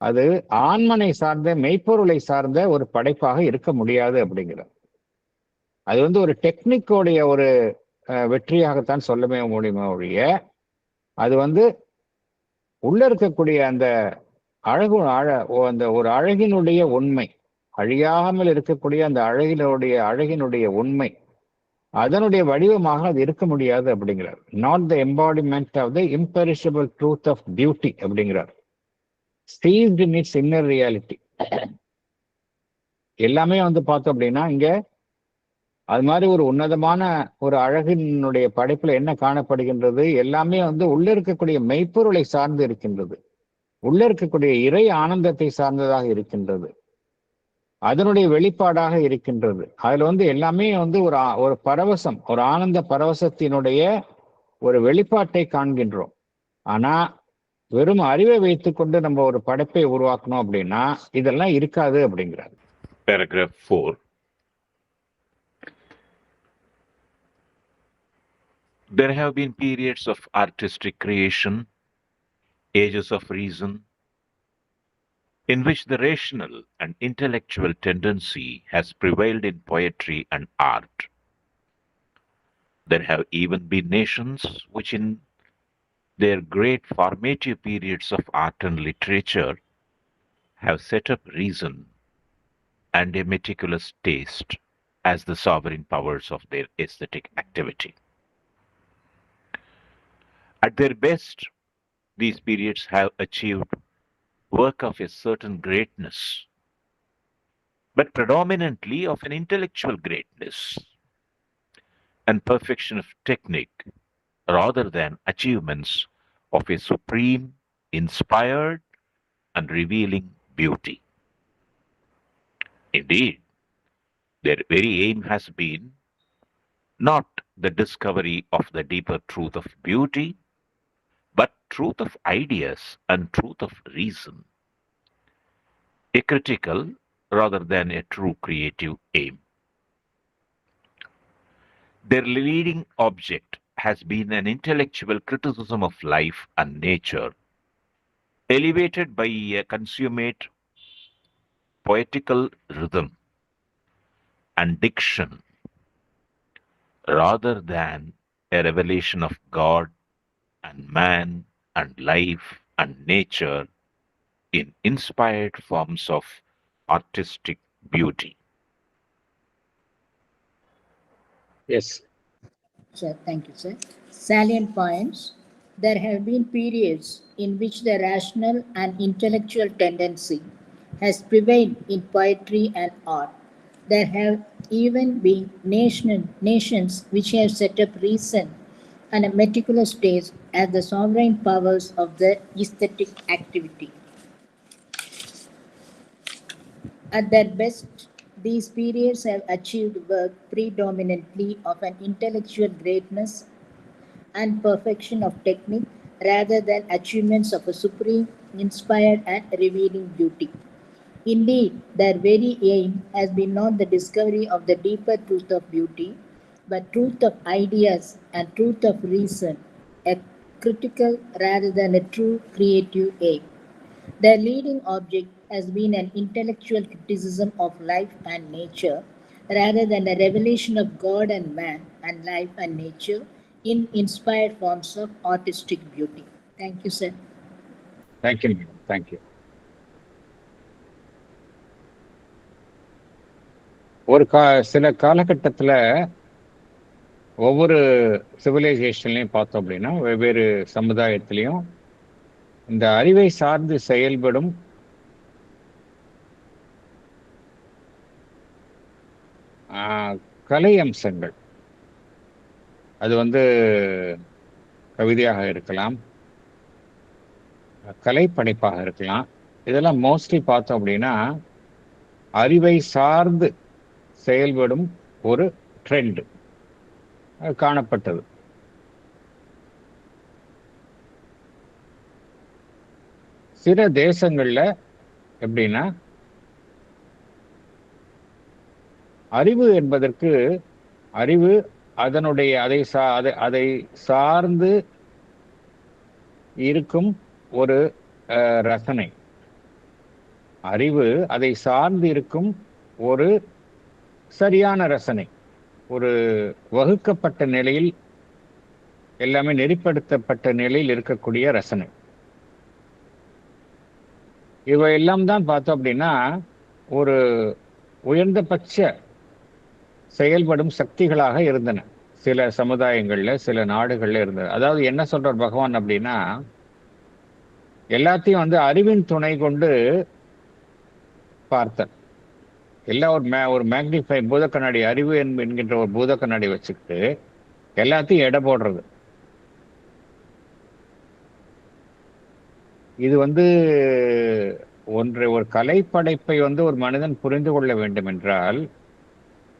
அது ஆன்மனை சார்ந்த மெய்ப்பொருளை சார்ந்த ஒரு படைப்பாக இருக்க முடியாது அப்படிங்கிறார். அது ஒரு டெக்னிக்கோடைய ஒரு வெற்றியாகத்தான் சொல்லவே முடியுமா ஒழிய அது உள்ள இருக்கக்கூடிய அந்த அந்த ஒரு அழகினுடைய உண்மை, அழியாமல் இருக்கக்கூடிய அந்த அழகினுடைய உண்மை, அதனுடைய வடிவமாக அது இருக்க முடியாது அப்படிங்கிறார். Not the embodiment of the imperishable truth of beauty அப்படிங்கிறார். Seized in its inner reality. எல்லாமே பார்த்தோம் அப்படின்னா இங்க அது மாதிரி ஒரு உன்னதமான ஒரு அழகினுடைய படைப்புல என்ன காணப்படுகின்றது? எல்லாமே உள்ள இருக்கக்கூடிய மெய்ப்பொருளை சார்ந்து இருக்கின்றது, உள்ள இருக்கக்கூடிய இறை ஆனந்தத்தை சார்ந்ததாக இருக்கின்றது, அதனுடைய வெளிப்பாடாக இருக்கின்றது. அதுல எல்லாமே ஒரு பரவசம், ஒரு ஆனந்த பரவசத்தினுடைய ஒரு வெளிப்பாட்டை காண்கின்றோம். ஆனா வெறும் அறிவை வைத்துக்கொண்டு நம்ம ஒரு படைப்பை உருவாக்கணும் அப்படின்னா இதெல்லாம் இருக்காது அப்படிங்கிறார். Paragraph 4. There have been periods of artistic creation, ages of reason, in which the rational and intellectual tendency has prevailed in poetry and art. There have even been nations which, in their great formative periods of art and literature, have set up reason and a meticulous taste as the sovereign powers of their aesthetic activity. At their best, these periods have achieved work of a certain greatness, but predominantly of an intellectual greatness and perfection of technique, rather than achievements of a supreme, inspired, and revealing beauty. Indeed, their very aim has been not the discovery of the deeper truth of beauty, but truth of ideas and truth of reason, a critical rather than a true creative aim. Their leading object has been an intellectual criticism of life and nature, elevated by a consummate poetical rhythm and diction, rather than a revelation of God and man and life and nature in inspired forms of artistic beauty. Yes. Sir, thank you, sir. Salient points. There have been periods in which the rational and intellectual tendency has prevailed in poetry and art. There have even been nations which have set up reason and a meticulous taste as the sovereign powers of the aesthetic activity. At their best, these periods have achieved work predominantly of an intellectual greatness and perfection of technique rather than achievements of a supreme, inspired, and revealing beauty. Indeed, their very aim has been not the discovery of the deeper truth of beauty, but truth of ideas and truth of reason, a critical rather than a true creative aim. Their leading object has been an intellectual criticism of life and nature, rather than a revelation of God and man and life and nature in inspired forms of artistic beauty. Thank you, sir. Thank you madam, thank you. சில காலகட்டத்தில் ஒவ்வொரு சிவிலைசேஷன்லையும் பார்த்தோம் அப்படின்னா, வெவ்வேறு சமுதாயத்திலையும் இந்த அறிவை சார்ந்து செயல்படும் கலை அம்சங்கள், அது வந்து கவிதையாக இருக்கலாம், கலைப்படைப்பாக இருக்கலாம், இதெல்லாம் மோஸ்ட்லி பார்த்தோம் அப்படின்னா அறிவை சார்ந்து செயல்படும் ஒரு ட்ரெண்ட் காணப்பட்டது. சில தேசங்கள்ல எப்படின்னா, அறிவு என்பதற்கு அறிவு அதனுடைய அதை சார்ந்து இருக்கும் ஒரு ரசனை, அறிவு அதை சார்ந்து இருக்கும் ஒரு சரியான ரசனை, ஒரு வகுக்கப்பட்ட நிலையில், எல்லாமே நெறிப்படுத்தப்பட்ட நிலையில் இருக்கக்கூடிய ரசனை. இவையெல்லாம் தான் பார்த்தோம் அப்படின்னா ஒரு உயர்ந்தபட்ச செயல்படும் சக்திகளாக இருந்தன சில சமுதாயங்கள்ல, சில நாடுகள்ல இருந்தது. அதாவது என்ன சொல்றார் பகவான் அப்படின்னா, எல்லாத்தையும் வந்து அறிவின் துணை கொண்டு பார்த்தார். எல்லாம் ஒரு மேக்னிஃபை பூத கண்ணாடி, அறிவு என்கின்ற ஒரு பூத கண்ணாடி வச்சுக்கிட்டு எல்லாத்தையும் எடை போடுறது. இது வந்து ஒரு கலைப்படைப்பை வந்து ஒரு மனிதன் புரிந்து கொள்ள வேண்டும் என்றால்,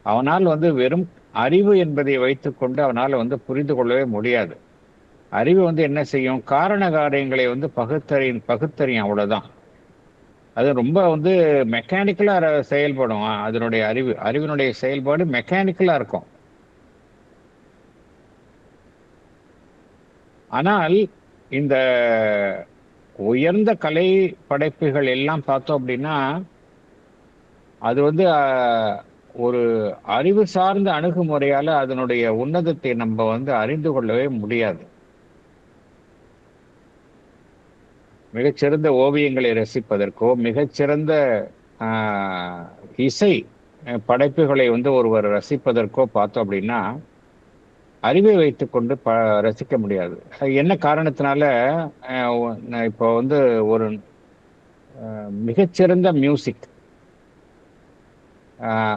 அவனால் வந்து வெறும் அறிவு என்பதை வைத்துக்கொண்டு அவனால் வந்து புரிந்து கொள்ளவே முடியாது. அறிவு வந்து என்ன செய்யும், காரண காரியங்களை வந்து பகுத்தறியும், அவ்வளவுதான். அது ரொம்ப வந்து மெக்கானிக்கலா செயல்படும். அதனுடைய அறிவினுடைய செயல்பாடு மெக்கானிக்கலா இருக்கும். ஆனால் இந்த உயர்ந்த கலை படைப்புகள் எல்லாம் பார்த்தோம் அப்படின்னா, அது வந்து ஒரு அறிவு சார்ந்த அணுகுமுறையால அதனுடைய உன்னதத்தை நம்ம வந்து அறிந்து கொள்ளவே முடியாது. மிகச்சிறந்த ஓவியங்களை ரசிப்பதற்கோ, மிகச்சிறந்த இசை படைப்புகளை வந்து ஒருவர் ரசிப்பதற்கோ பார்த்தோம் அப்படின்னா அறிவை வைத்துக்கொண்டு ரசிக்க முடியாது. என்ன காரணத்தினால, இப்போ வந்து ஒரு மிகச்சிறந்த மியூசிக்,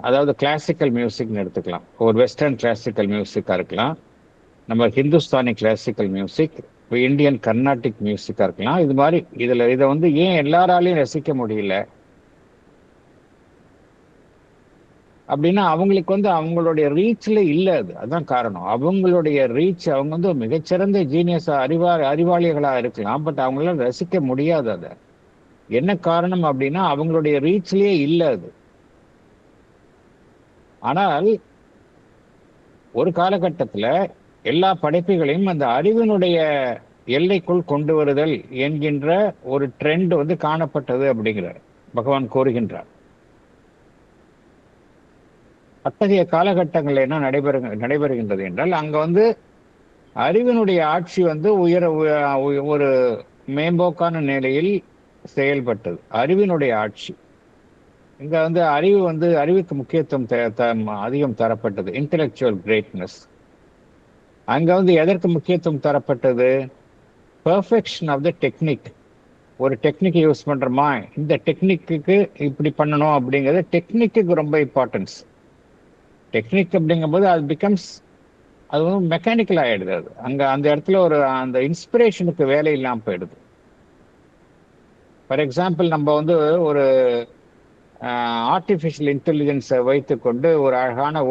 அதாவது கிளாசிக்கல் மியூசிக்னு எடுத்துக்கலாம். ஒரு வெஸ்டர்ன் கிளாசிக்கல் மியூசிக்காக இருக்கலாம், நம்ம Hindustani classical music, Indian Carnatic மியூசிக்காக இருக்கலாம். இது மாதிரி இதை வந்து ஏன் எல்லாராலையும் ரசிக்க முடியல அப்படின்னா, அவங்களுக்கு வந்து அவங்களுடைய ரீச்ல இல்லை. அதுதான் காரணம். அவங்களுடைய ரீச், அவங்க வந்து மிகச்சிறந்த ஜீனியஸ் அறிவாளிகளா இருக்கலாம், பட் அவங்களால ரசிக்க முடியாது. அதை என்ன காரணம் அப்படின்னா, அவங்களுடைய ரீச்லயே இல்லை அது. ஆனால் ஒரு காலகட்டத்தில் எல்லா படைப்புகளையும் அந்த அறிவினுடைய எல்லைக்குள் கொண்டு வருதல் என்கின்ற ஒரு ட்ரெண்ட் வந்து காணப்பட்டது அப்படிங்கிறார் பகவான் கூறுகின்றார். அத்தகைய காலகட்டங்கள் என்ன நடைபெறுகின்றது என்றால், அங்க வந்து அறிவினுடைய ஆட்சி வந்து ஒரு மேம்போக்கான நிலையில் செயல்பட்டது. அறிவினுடைய ஆட்சி இங்க வந்து அறிவுக்கு முக்கியத்துவம் அதிகம் தரப்பட்டது. Intellectual greatness. அங்க வந்து எதற்கு முக்கியத்துவம் தரப்பட்டது? Perfection of the technique. ஒரு டெக்னிக் யூஸ் பண்றோமா, இந்த டெக்னிக்கு இப்படி பண்ணணும் அப்படிங்கிறது டெக்னிக்கு ரொம்ப இம்பார்ட்டன்ஸ். டெக்னிக் அப்படிங்கும்போது அது வந்து மெக்கானிக்கல் ஆயிடுது. அது அந்த இடத்துல அந்த இன்ஸ்பிரேஷனுக்கு வேலை இல்லாமல் போயிடுது. ஃபார் எக்ஸாம்பிள், நம்ம வந்து ஒரு ஆர்டிஃபிஷியல் இன்டெலிஜென்ஸை வைத்துக்கொண்டு ஒரு அழகான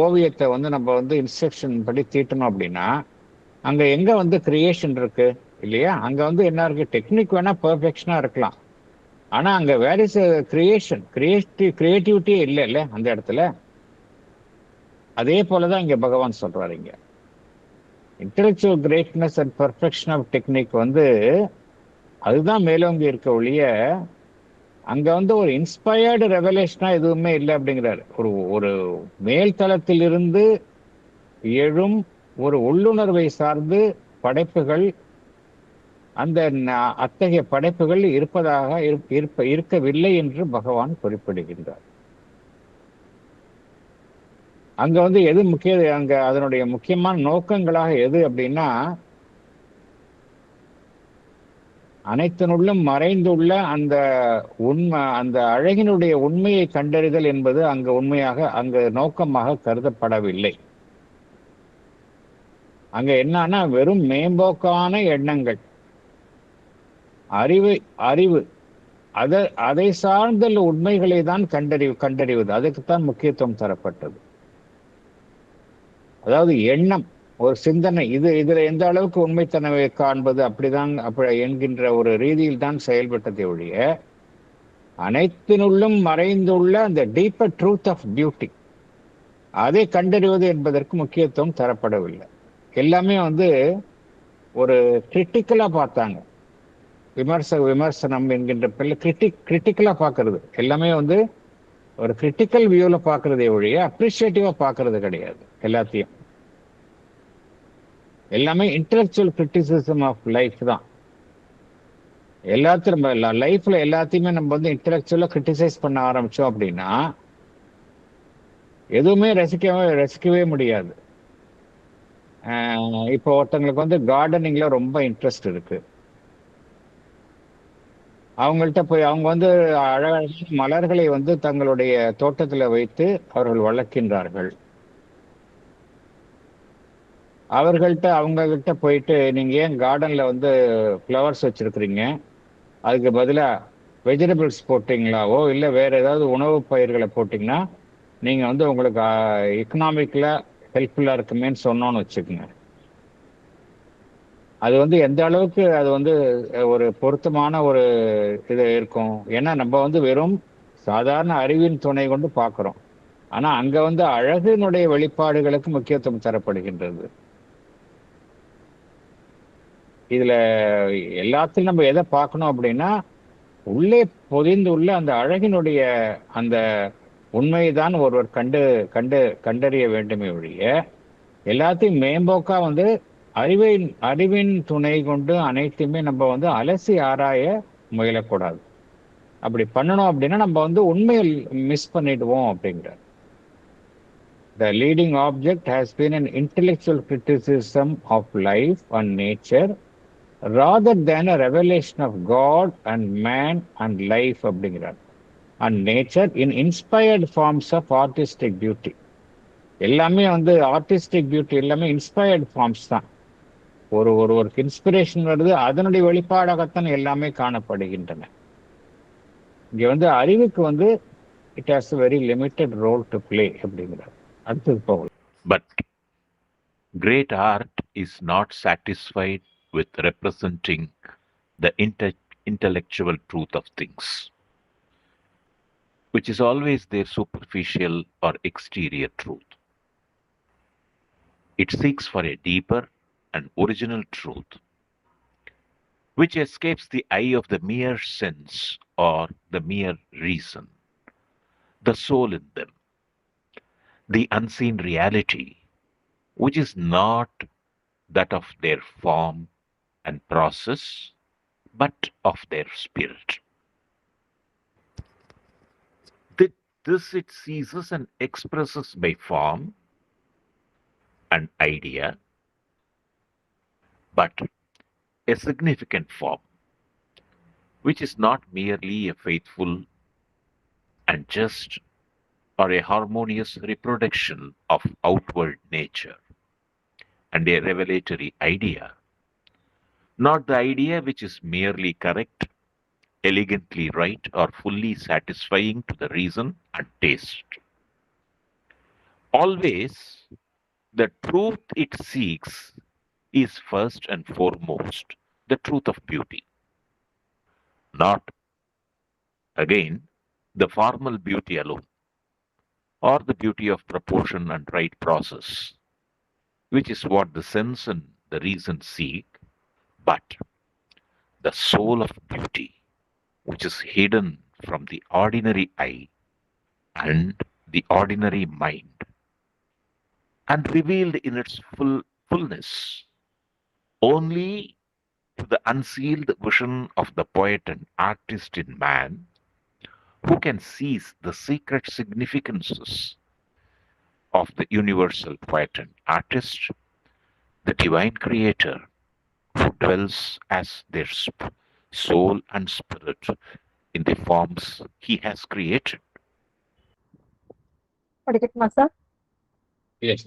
ஓவியத்தை வந்து நம்ம வந்து இன்ஸ்ட்ரக்ஷன் படி தீட்டணும் அப்படின்னா, அங்க எங்க வந்து கிரியேஷன் இருக்கு இல்லையா? அங்க வந்து என்ன இருக்கு? டெக்னிக் வேணா பெர்ஃபெக்ஷனா இருக்கலாம், ஆனா அங்க வேர் இஸ் கிரியேட்டிவிட்டியே இல்லை அந்த இடத்துல. அதே போலதான் இங்க பகவான் சொல்றாரு. இங்க intellectual greatness and perfection of technique வந்து அதுதான் மேலோங்கி இருக்க ஒழிய, அங்க வந்து ஒரு இன்ஸ்பயர்டு ரெவலேஷனா எதுவுமே இல்லை அப்படிங்கிறாரு. ஒரு மேல்தளத்திலிருந்து எழும் ஒரு உள்ளுணர்வை சார்ந்து படைப்புகள், அந்த அத்தகைய படைப்புகள் இருப்பதாக இருக்கவில்லை என்று பகவான் குறிப்பிடுகின்றார். அங்க வந்து எது அங்க அதனுடைய முக்கியமான நோக்கங்களாக எது அப்படின்னா, அனைத்தினுள்ளும் மறைந்துள்ள அந்த உண்மை, அந்த அழகினுடைய உண்மையை கண்டறிதல் என்பது அங்க நோக்கமாக கருதப்படவில்லை. அங்க என்னன்னா வெறும் மேம்போக்கான எண்ணங்கள், அறிவு அதை சார்ந்த உண்மைகளை தான் கண்டறிவது, அதுக்குத்தான் முக்கியத்துவம் தரப்பட்டது. அதாவது எண்ணம், ஒரு சிந்தனை, இதுல எந்த அளவுக்கு உண்மைத்தன்மை காண்பது, அப்படி என்கின்ற ஒரு ரீதியில் தான் செயல்பட்டதை ஒழிய, அனைத்தினுள்ளும் மறைந்துள்ள அந்த டீப்பர் ட்ரூத் ஆஃப் பியூட்டி, அதை கண்டறிவது என்பதற்கு முக்கியத்துவம் தரப்படவில்லை. எல்லாமே வந்து ஒரு கிரிட்டிக்கலா பார்த்தாங்க. விமர்சனம் என்கின்ற கிரிட்டிக்கலா பார்க்கறது, எல்லாமே வந்து ஒரு கிரிட்டிக்கல் வியூல பார்க்கறதே ஒழிய அப்ரிஷியேட்டிவா பார்க்கறது கிடையாது. எல்லாத்தையும் எல்லாமே இன்டெலக்சுவல் கிரிட்டிசிசம் ஆஃப் லைஃப் தான். எல்லாத்தையும் லைஃப்ல எல்லாத்தையுமே நம்ம வந்து இன்டெலக்சுவலா கிரிட்டிசைஸ் பண்ண ஆரம்பிச்சோம் அப்படின்னா எதுவுமே ரசிக்கவே முடியாது. இப்போ ஒருத்தங்களுக்கு வந்து கார்டனிங்ல ரொம்ப இன்ட்ரெஸ்ட் இருக்கு. அவங்கள்ட்ட போய் அவங்க வந்து அழகான மலர்களை வந்து தங்களுடைய தோட்டத்துல வைத்து அவர்கள் வளர்க்கின்றார்கள். அவங்ககிட்ட போயிட்டு, நீங்க ஏன் கார்டன்ல வந்து ஃப்ளவர்ஸ் வச்சிருக்கிறீங்க, அதுக்கு பதிலா வெஜிடபிள்ஸ் போட்டிங்களாவோ இல்லை வேற ஏதாவது உணவு பயிர்களை போட்டிங்கன்னா நீங்க வந்து உங்களுக்கு எக்கனாமிக்ல ஹெல்ப்ஃபுல்லா இருக்குமேன்னு சொன்னோன்னு வச்சுக்கோங்க. அது வந்து எந்த அளவுக்கு அது வந்து ஒரு பொருத்தமான ஒரு இது இருக்கும். ஏன்னா நம்ம வந்து வெறும் சாதாரண அறிவின் துணை கொண்டு பார்க்கிறோம். ஆனா அங்க வந்து அழகினுடைய வெளிப்பாடுகளுக்கு முக்கியத்துவம் தரப்படுகின்றது. இதுல எல்லாத்திலும் நம்ம எதை பார்க்கணும் அப்படின்னா, உள்ளே பொதிந்துள்ள அந்த அழகினுடைய அந்த உண்மைதான் ஒருவர் கண்டறிய வேண்டுமே ஒழிய, எல்லாத்தையும் மேம்போக்கா வந்து அறிவின் துணை கொண்டு அனைத்துமே நம்ம வந்து அலசி ஆராய முயலக்கூடாது. அப்படி பண்ணணும் அப்படின்னா நம்ம வந்து உண்மையில் மிஸ் பண்ணிடுவோம் அப்படிங்கிற. The leading object has been an intellectual criticism of life and nature rather than a revelation of God and man and life அப்படிங்கிறார். And nature in inspired forms of artistic beauty. எல்லாமே வந்து ஆர்டிஸ்டிக் பியூட்டி எல்லாமே இன்ஸ்பயர்ட் ஃபார்ம்ஸ் தான். ஒரு இன்ஸ்பிரேஷன் வருது, அதனுடைய வெளிப்பாடாகத்தான் எல்லாமே காணப்படுகின்றன. இங்க வந்து அறிவுக்கு வந்து it has a very limited role to play அப்படிங்கிறார். அடுத்தது போகலாம். But great art is not satisfied with representing the intellectual truth of things, which is always their superficial or exterior truth. It seeks for a deeper and original truth, which escapes the eye of the mere sense or the mere reason, the soul in them, the unseen reality, which is not that of their form and process, but of their spirit. This it seizes and expresses by form and idea, but a significant form, which is not merely a faithful and just or a harmonious reproduction of outward nature, and a revelatory idea, not the idea which is merely correct, elegantly right, or fully satisfying to the reason and taste. Always, the truth it seeks is first and foremost the truth of beauty, not, again, the formal beauty alone, or the beauty of proportion and right process, which is what the sense and the reason seek, but the soul of beauty, which is hidden from the ordinary eye and the ordinary mind, and revealed in its full fullness only to the unsealed vision of the poet and artist in man, who can seize the secret significances of the universal poet and artist, the divine creator, who dwells as their soul and spirit in the forms he has created. படிக்கட்டுமா sir? Yes.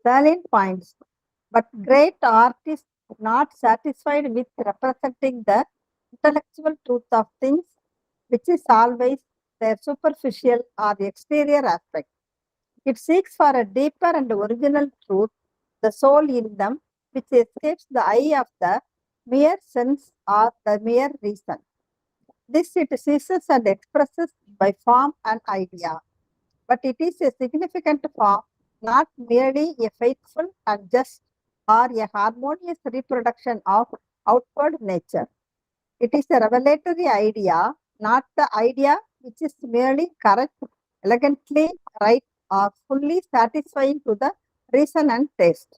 Salient points. But great artists not satisfied with representing the intellectual truth of things, which is always their superficial or exterior aspect. It seeks for a deeper and original truth, the soul in them, which escapes the eye of the mere sense or the mere reason. This it seizes and expresses by form and idea. But it is a significant form, not merely a faithful and just or a harmonious reproduction of outward nature. It is a revelatory idea, not the idea which is merely correct, elegantly right, or fully satisfying to the reason and taste.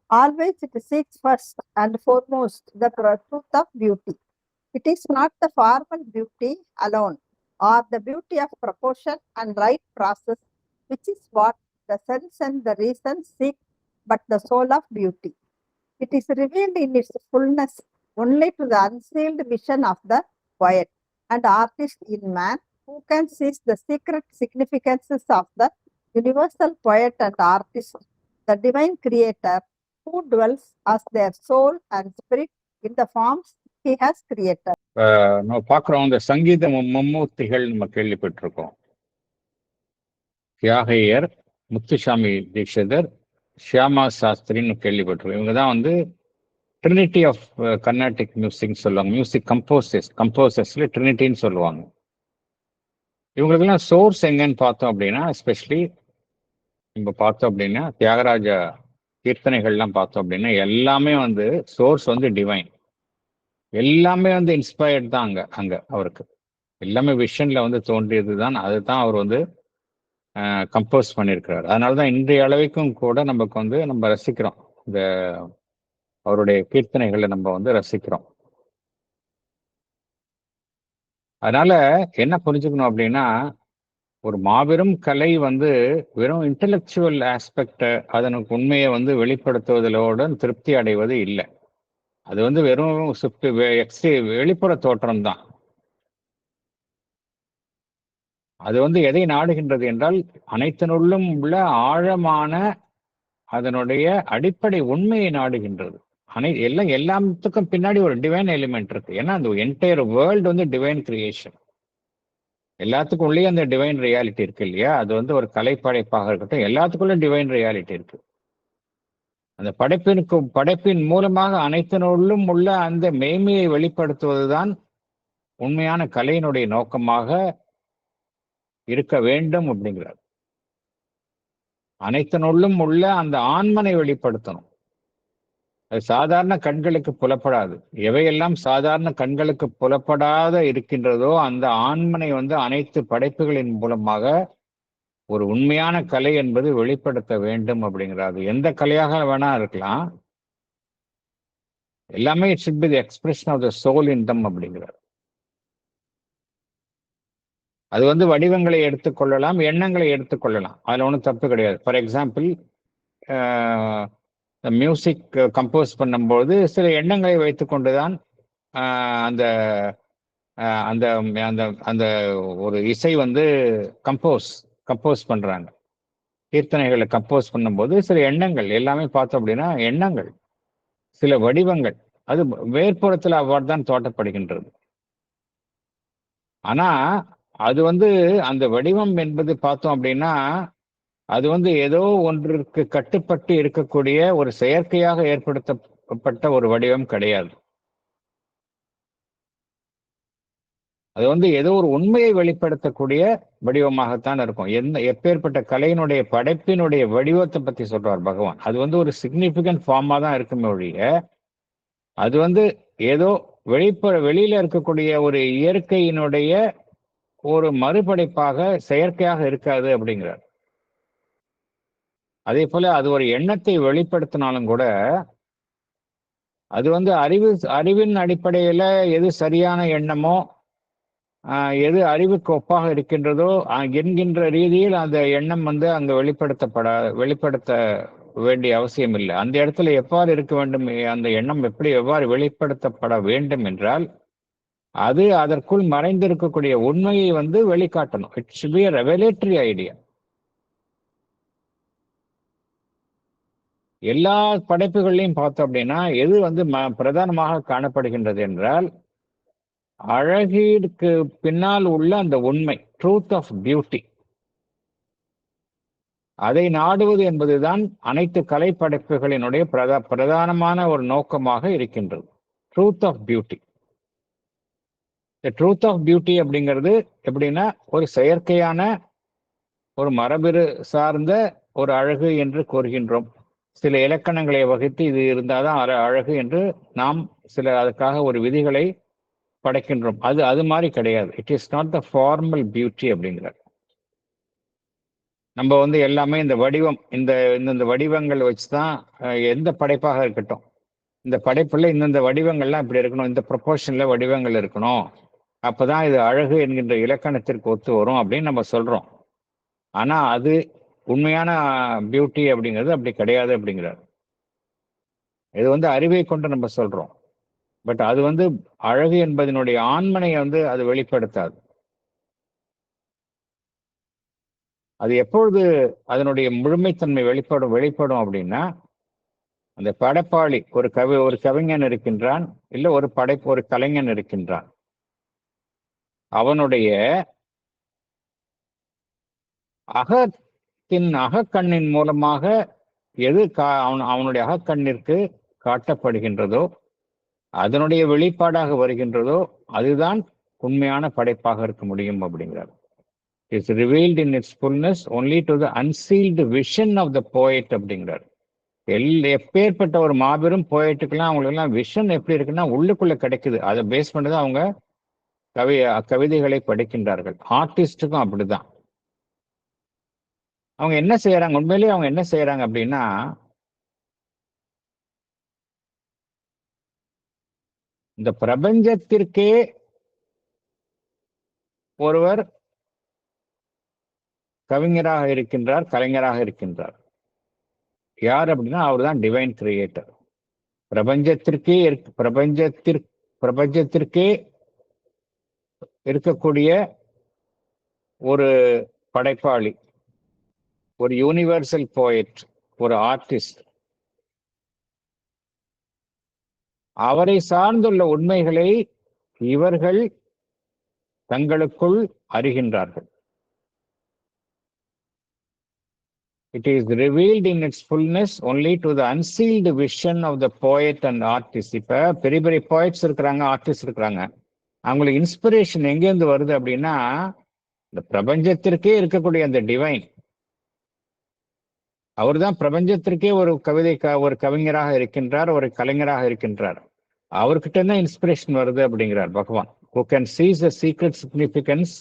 Always it seeks first and foremost the truth of beauty. It is not the formal beauty alone, or the beauty of proportion and right process, which is what the sense and the reason seek, but the soul of beauty. It is revealed in its fullness only to the unsealed vision of the poet and artist in man, who can seize the secret significances of the universal poet and artist, the divine creator, who dwells as their soul and spirit in the forms he has created. நம்ம பார்க்குறோம், இந்த சங்கீத மும்மூர்த்திகள் நம்ம கேள்விப்பட்டிருக்கோம். தியாகையர், முத்துசாமி தீட்சிதர், ஷியாமா சாஸ்திரின்னு கேள்விப்பட்டிருக்கோம். இவங்க தான் வந்து ட்ரினிட்டி ஆஃப் கர்நாடிக் மியூசிக்னு சொல்லுவாங்க. மியூசிக் கம்போசர்ஸ்ல ட்ரினிட்டின்னு சொல்லுவாங்க. இவங்களுக்கெல்லாம் சோர்ஸ் எங்கன்னு பார்த்தோம் அப்படின்னா, எஸ்பெஷலி நம்ம பார்த்தோம் அப்படின்னா தியாகராஜா கீர்த்தனைகள்லாம் பார்த்தோம் அப்படின்னா எல்லாமே வந்து சோர்ஸ் வந்து டிவைன். எல்லாமே வந்து இன்ஸ்பயர்ட் தான் அங்க அவருக்கு எல்லாமே விஷன்ல வந்து தோன்றியது தான். அதுதான் அவர் வந்து கம்போஸ் பண்ணியிருக்கிறார். அதனாலதான் இன்றைய அளவுக்கும் கூட நமக்கு வந்து நம்ம ரசிக்கிறோம், இந்த அவருடைய கீர்த்தனைகளை நம்ம வந்து ரசிக்கிறோம். அதனால என்ன புரிஞ்சுக்கணும் அப்படின்னா, ஒரு மாபெரும் கலை வந்து வெறும் இன்டெலெக்சுவல் ஆஸ்பெக்ட் அதனுக்கு உண்மையை வந்து வெளிப்படுத்துவதோட திருப்தி அடைவது இல்லை. அது வந்து வெறும் வெளிப்புற தோற்றம் தான். அது வந்து எதை நாடுகின்றது என்றால், அனைத்தினுள்ளும் உள்ள ஆழமான அதனுடைய அடிப்படை உண்மையை நாடுகின்றது. எல்லாத்துக்கும் பின்னாடி ஒரு டிவைன் எலிமெண்ட் இருக்கு. ஏன்னா அந்த என்டையர் வேர்ல்டு வந்து டிவைன் கிரியேஷன். எல்லாத்துக்கும் உள்ளே அந்த டிவைன் ரியாலிட்டி இருக்கு இல்லையா? அது வந்து ஒரு கலைப்படைப்பாக இருக்கட்டும், எல்லாத்துக்குள்ள டிவைன் ரியாலிட்டி இருக்கு. அந்த படைப்பின் மூலமாக அனைத்தினுள்ளும் உள்ள அந்த மேன்மையை வெளிப்படுத்துவதுதான் உண்மையான கலையினுடைய நோக்கமாக இருக்க வேண்டும் அப்படிங்கிறார். அனைத்தினுள்ளும் உள்ள அந்த ஆன்மனை வெளிப்படுத்தணும். அது சாதாரண கண்களுக்கு புலப்படாது. எவையெல்லாம் சாதாரண கண்களுக்கு புலப்படாத இருக்கின்றதோ அந்த ஆன்மனை வந்து அனைத்து படைப்புகளின் மூலமாக ஒரு உண்மையான கலை என்பது வெளிப்படுத்த வேண்டும் அப்படிங்கிறாரு. எந்த கலையாக வேணா இருக்கலாம், எல்லாமே it should be the expression of the soul in them அப்படிங்கிறார். அது வந்து வடிவங்களை எடுத்துக்கொள்ளலாம், எண்ணங்களை எடுத்துக்கொள்ளலாம், அதுல ஒன்றும் தப்பு கிடையாது. ஃபார் எக்ஸாம்பிள், மியூசிக் கம்போஸ் பண்ணும்போது சில எண்ணங்களை வைத்துக்கொண்டுதான் அந்த அந்த அந்த அந்த ஒரு இசை வந்து கம்போஸ் பண்றாங்க. கீர்த்தனைகளை கம்போஸ் பண்ணும்போது சில எண்ணங்கள் எல்லாமே பார்த்தோம் அப்படின்னா எண்ணங்கள், சில வடிவங்கள், அது வேறுபுறத்தில் அவ்வாறு தான் தோட்டப்படுகின்றது. ஆனா அது வந்து அந்த வடிவம் என்பது பார்த்தோம் அப்படின்னா அது வந்து ஏதோ ஒன்றிற்கு கட்டுப்பட்டு இருக்கக்கூடிய ஒரு செயற்கையாக ஏற்படுத்தப்பட்ட ஒரு வடிவம் கிடையாது. அது வந்து ஏதோ ஒரு உண்மையை வெளிப்படுத்தக்கூடிய வடிவமாகத்தான் இருக்கும். எப்பேற்பட்ட கலையினுடைய படைப்பினுடைய வடிவத்தை பத்தி சொல்றார் பகவான். அது வந்து ஒரு சிக்னிபிகன்ட் ஃபார்மா தான் இருக்குமே ஒழிய அது வந்து ஏதோ வெளியில இருக்கக்கூடிய ஒரு இயற்கையினுடைய ஒரு மறுபடைப்பாக செயற்கையாக இருக்காது அப்படிங்கிறார். அதே போல அது ஒரு எண்ணத்தை வெளிப்படுத்தினாலும் கூட அது வந்து அறிவின் அடிப்படையில எது சரியான எண்ணமோ எது அறிவுக்கு ஒப்பாக இருக்கின்றதோ என்கின்ற ரீதியில் அந்த எண்ணம் வந்து அங்கு வெளிப்படுத்த வேண்டிய அவசியம் இல்லை. அந்த இடத்துல எவ்வாறு இருக்க வேண்டும், அந்த எண்ணம் எவ்வாறு வெளிப்படுத்தப்பட வேண்டும் என்றால் அது அதற்குள் மறைந்திருக்கக்கூடிய உண்மையை வந்து வெளிக்காட்டணும். It should be a revelatory idea. எல்லா படைப்புகளையும் பார்த்தோம் அப்படின்னா எது வந்து பிரதானமாக காணப்படுகின்றது என்றால் அழகிற்கு பின்னால் உள்ள அந்த உண்மை, ட்ரூத் ஆஃப் பியூட்டி, அதை நாடுவது என்பதுதான் அனைத்து கலை படைப்புகளினுடைய பிரதானமான ஒரு நோக்கமாக இருக்கின்றது. Truth of beauty. Truth of beauty அப்படிங்கிறது எப்படின்னா ஒரு செயற்கையான ஒரு மரபிறு சார்ந்த ஒரு அழகு என்று கூறுகின்றோம். சில இலக்கணங்களை வகுத்து இது இருந்தால்தான் அழகு என்று நாம் அதுக்காக ஒரு விதிகளை படைக்கின்றோம். அது மாதிரி கிடையாது. It is not the formal beauty அப்படிங்கிறார். நம்ம வந்து எல்லாமே இந்த வடிவம், இந்த வடிவங்கள் வச்சுதான் எந்த படைப்பாக இருக்கட்டும், இந்த படைப்புல இந்தந்த வடிவங்கள்லாம் இப்படி இருக்கணும், இந்த ப்ரொபோர்ஷன்ல வடிவங்கள் இருக்கணும், அப்பதான் இது அழகு என்கின்ற இலக்கணத்திற்கு ஒத்து வரும் அப்படின்னு நம்ம சொல்றோம். ஆனா அது உண்மையான பியூட்டி அப்படிங்கிறது அப்படி கிடையாது அப்படிங்கிறார். இது வந்து அறிவை கொண்டு நம்ம சொல்றோம். பட் அது வந்து அழகு என்பதனுடைய ஆண்மனையை வந்து அது வெளிப்படுத்தாது. அது எப்பொழுது அதனுடைய முழுமைத்தன்மை வெளிப்படும் அப்படின்னா அந்த படைப்பாளி ஒரு கவிஞன் இருக்கின்றான், இல்ல ஒரு கலைஞன் இருக்கின்றான். அவனுடைய அகக்கண்ணின் மூலமாக எது அவனுடைய அகக்கண்ணிற்கு காட்டப்படுகின்றதோ, அதனுடைய வெளிப்பாடாக வருகின்றதோ, அதுதான் உண்மையான படைப்பாக இருக்க முடியும் அப்படிங்கிறார். It's revealed in its fullness only to the unsealed vision of the poet அப்படிங்கிறார். எப்பேற்பட்ட ஒரு மாபெரும் போயட்டுக்கெல்லாம் அவங்களுக்கெல்லாம் விஷன் எப்படி இருக்குன்னா உள்ளுக்குள்ள கிடைக்குது. அதை பேஸ் பண்ணிதான் அவங்க கவிதைகளை படிக்கின்றார்கள். ஆர்டிஸ்டுக்கும் அப்படிதான். அவங்க என்ன செய்யறாங்க, உண்மையிலேயே அவங்க என்ன செய்யறாங்க அப்படின்னா இந்த பிரபஞ்சத்திற்கே ஒருவர் கவிஞராக இருக்கின்றார், கலைஞராக இருக்கின்றார். யார் அப்படின்னா அவர் தான் டிவைன் கிரியேட்டர். பிரபஞ்சத்திற்கே இருக்கக்கூடிய ஒரு படைப்பாளி, ஒரு யூனிவர்சல் போயட், ஒரு ஆர்டிஸ்ட். அவரை சார்ந்துள்ள உண்மைகளை இவர்கள் தங்களுக்குள் அறிகின்றார்கள். It is revealed in its fullness only to the unsealed vision of the poet and artist. இப்ப பெரிய பெரிய போயட்ஸ் இருக்கிறாங்க, ஆர்டிஸ்ட் இருக்கிறாங்க. அவங்களுக்கு இன்ஸ்பிரேஷன் எங்கேருந்து வருது அப்படின்னா இந்த பிரபஞ்சத்திற்கே இருக்கக்கூடிய அந்த டிவைன், அவர் தான் பிரபஞ்சத்திற்கே ஒரு கவிஞராக இருக்கின்றார், ஒரு கலைஞராக இருக்கின்றார். அவர்கிட்ட தான் இன்ஸ்பிரேஷன் வருது அப்படிங்கிறார் பகவான். Who can seize the secret significance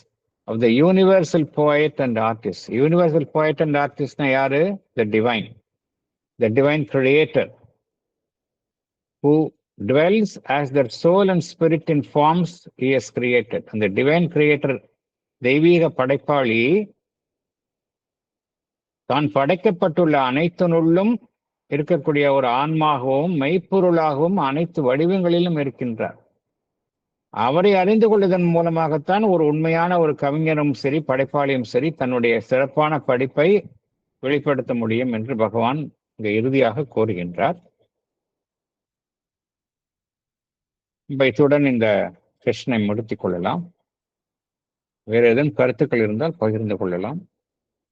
of the universal poet and artist. Universal poet and artist na yaru? The divine creator, who dwells as their soul and spirit in forms he has created. And the divine creator, தெய்வீக படைப்பாளி, தான் படைக்கப்பட்டுள்ள அனைத்தினுள்ளும் இருக்கக்கூடிய ஒரு ஆன்மாகவும் மெய்ப்பொருளாகவும் அனைத்து வடிவங்களிலும் இருக்கின்றார். அவரை அறிந்து கொள்வதன் மூலமாகத்தான் ஒரு உண்மையான ஒரு கவிஞரும் சரி, படைப்பாளியும் சரி, தன்னுடைய சிறப்பான படைப்பை வெளிப்படுத்த முடியும் என்று பகவான் இங்க இறுதியாக கூறுகின்றார். இத்துடன் இந்த செஷனை முடித்துக் கொள்ளலாம். வேறு ஏதேனும் கருத்துக்கள் இருந்தால் பகிர்ந்து கொள்ளலாம்.